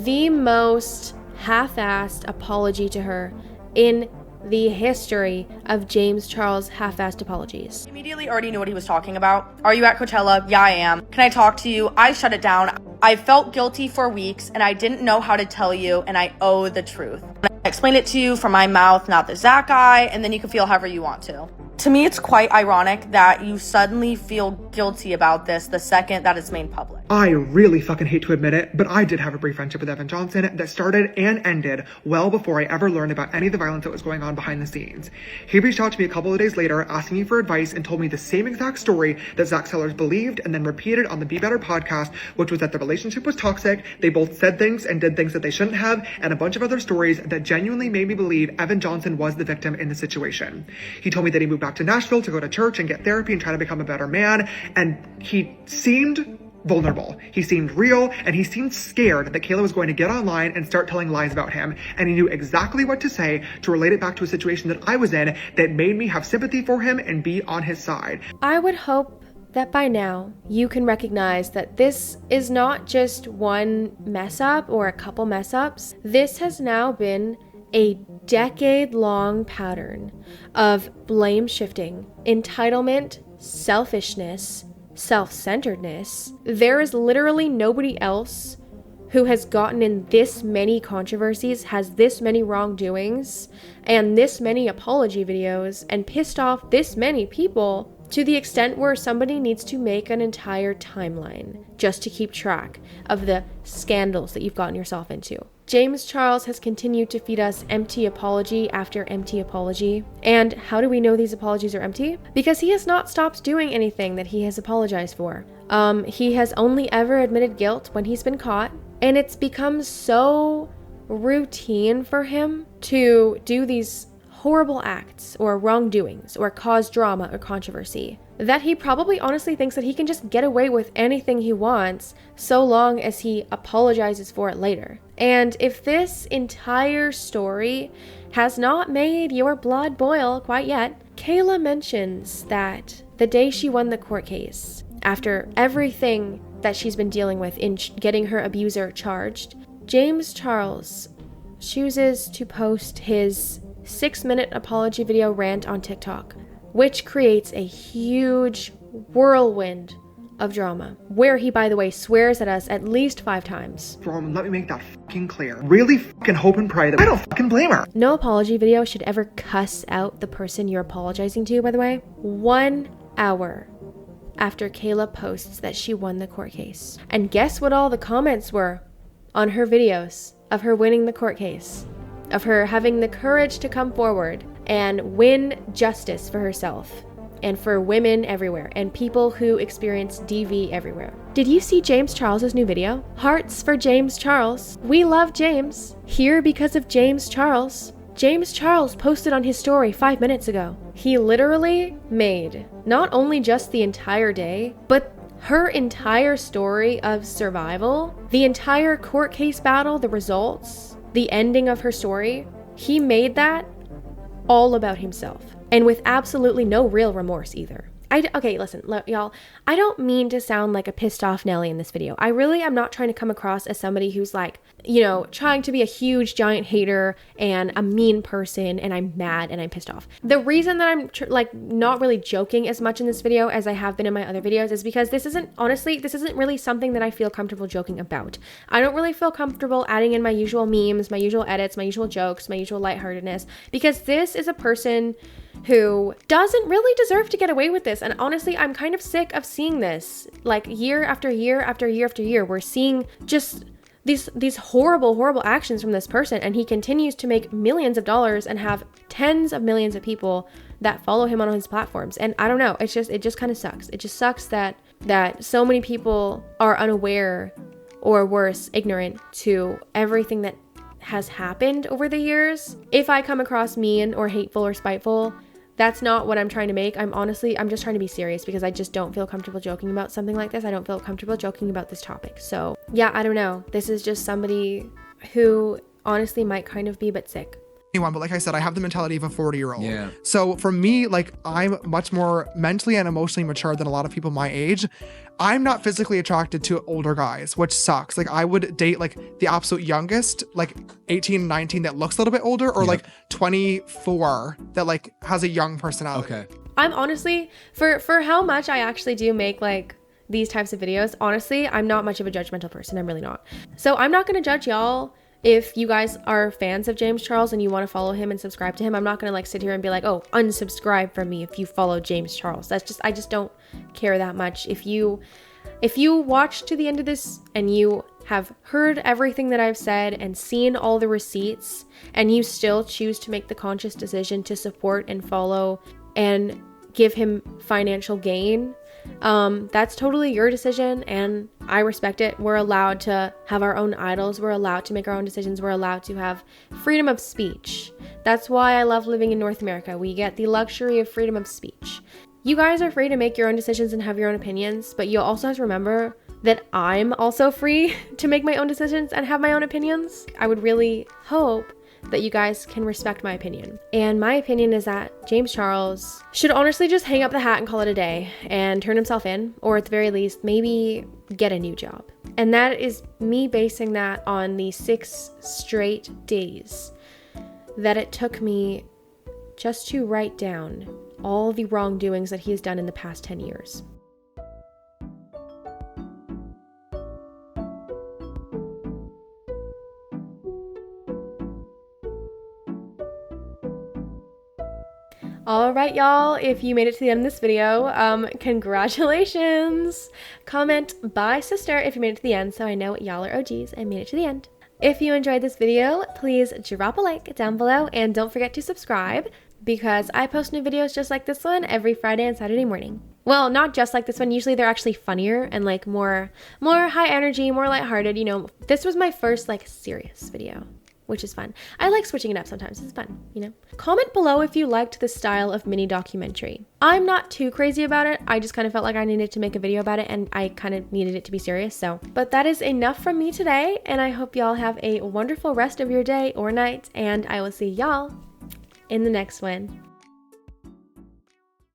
the most half-assed apology to her in the history of James Charles half-assed apologies. Immediately already knew what he was talking about. Are you at Coachella? Yeah, I am. Can I talk to you? I shut it down. I felt guilty for weeks and I didn't know how to tell you, and I owe the truth. I explained it to you from my mouth, not the Zach guy, and then you can feel however you want to. To me, it's quite ironic that you suddenly feel guilty about this the second that it's made public. I really fucking hate to admit it, but I did have a brief friendship with Evan Johnson that started and ended well before I ever learned about any of the violence that was going on behind the scenes. He reached out to me a couple of days later asking me for advice and told me the same exact story that Zach Sellers believed and then repeated on the Be Better podcast, which was that the relationship was toxic, they both said things and did things that they shouldn't have, and a bunch of other stories that genuinely made me believe Evan Johnson was the victim in the situation. He told me that he moved back to Nashville to go to church and get therapy and try to become a better man, and he seemed vulnerable. He seemed real, and he seemed scared that Kayla was going to get online and start telling lies about him, and he knew exactly what to say to relate it back to a situation that I was in that made me have sympathy for him and be on his side. I would hope that by now you can recognize that this is not just one mess up or a couple mess ups. This has now been a decade-long pattern of blame shifting, entitlement, selfishness, self-centeredness. There is literally nobody else who has gotten in this many controversies, has this many wrongdoings, and this many apology videos, and pissed off this many people to the extent where somebody needs to make an entire timeline just to keep track of the scandals that you've gotten yourself into. James Charles has continued to feed us empty apology after empty apology. And how do we know these apologies are empty? Because he has not stopped doing anything that he has apologized for. He has only ever admitted guilt when he's been caught, and it's become so routine for him to do these horrible acts or wrongdoings or cause drama or controversy that he probably honestly thinks that he can just get away with anything he wants so long as he apologizes for it later. And if this entire story has not made your blood boil quite yet, Kayla mentions that the day she won the court case, after everything that she's been dealing with in getting her abuser charged, James Charles chooses to post his 6-minute apology video rant on TikTok, which creates a huge whirlwind of drama, where he, by the way, swears at us at least 5 times. Let me make that fucking clear. Really fucking hope and pray that I don't fucking blame her. No apology video should ever cuss out the person you're apologizing to, by the way. 1 hour after Kayla posts that she won the court case. And guess what all the comments were on her videos of her winning the court case, of her having the courage to come forward and win justice for herself. and for women everywhere and people who experience DV everywhere. Did you see James Charles's new video? Hearts for James Charles. We love James. Here because of James Charles. James Charles posted on his story 5 minutes ago. He literally made not only just the entire day, but her entire story of survival, the entire court case battle, the results, the ending of her story. He made that all about himself, and with absolutely no real remorse either. Okay, listen, y'all, I don't mean to sound like a pissed off Nelly in this video. I really am not trying to come across as somebody who's like, you know, trying to be a huge giant hater and a mean person and I'm mad and I'm pissed off. The reason that I'm like not really joking as much in this video as I have been in my other videos is because this isn't really something that I feel comfortable joking about. I don't really feel comfortable adding in my usual memes, my usual edits, my usual jokes, my usual lightheartedness, because this is a person who doesn't really deserve to get away with this. And honestly, I'm kind of sick of seeing this. Like year after year after year after year, we're seeing just these horrible actions from this person, and he continues to make millions of dollars and have tens of millions of people that follow him on his platforms. And I don't know, it just kind of sucks. It just sucks that so many people are unaware, or worse, ignorant to everything that has happened over the years. If I come across mean or hateful or spiteful, that's not what I'm trying to make. I'm just trying to be serious because I just don't feel comfortable joking about something like this. I don't feel comfortable joking about this topic. So yeah, I don't know. This is just somebody who honestly might kind of be a bit sick. But like I said, I have the mentality of a 40-year-old. Yeah. So for me, like, I'm much more mentally and emotionally mature than a lot of people my age. I'm not physically attracted to older guys, which sucks. Like, I would date like the absolute youngest, like 18, 19 that looks a little bit older, or like 24 that like has a young personality. Okay. I'm honestly, for how much I actually do make like these types of videos, honestly, I'm not much of a judgmental person. I'm really not. So I'm not going to judge y'all. If you guys are fans of James Charles and you want to follow him and subscribe to him, I'm not going to like sit here and be like, oh, unsubscribe from me if you follow James Charles. I just don't care that much. If you watch to the end of this and you have heard everything that I've said and seen all the receipts, and you still choose to make the conscious decision to support and follow and give him financial gain, that's totally your decision, and I respect it. We're allowed to have our own idols. We're allowed to make our own decisions. We're allowed to have freedom of speech. That's why I love living in North America. We get the luxury of freedom of speech. You guys are free to make your own decisions and have your own opinions, but you also have to remember that I'm also free to make my own decisions and have my own opinions. I would really hope that you guys can respect my opinion. And my opinion is that James Charles should honestly just hang up the hat and call it a day and turn himself in, or at the very least, maybe get a new job. And that is me basing that on the 6 straight days that it took me just to write down all the wrongdoings that he has done in the past 10 years. All right, y'all, if you made it to the end of this video, congratulations. Comment bye sister if you made it to the end, so I know y'all are OGs and made it to the end. If you enjoyed this video, please drop a like down below and don't forget to subscribe, because I post new videos just like this one every Friday and Saturday morning. Well, not just like this one. Usually they're actually funnier and like more high energy, more lighthearted. You know, this was my first like serious video, which is fun. I like switching it up sometimes. It's fun, you know? Comment below if you liked the style of mini documentary. I'm not too crazy about it. I just kind of felt like I needed to make a video about it, and I kind of needed it to be serious, so. But that is enough from me today, and I hope y'all have a wonderful rest of your day or night, and I will see y'all in the next one.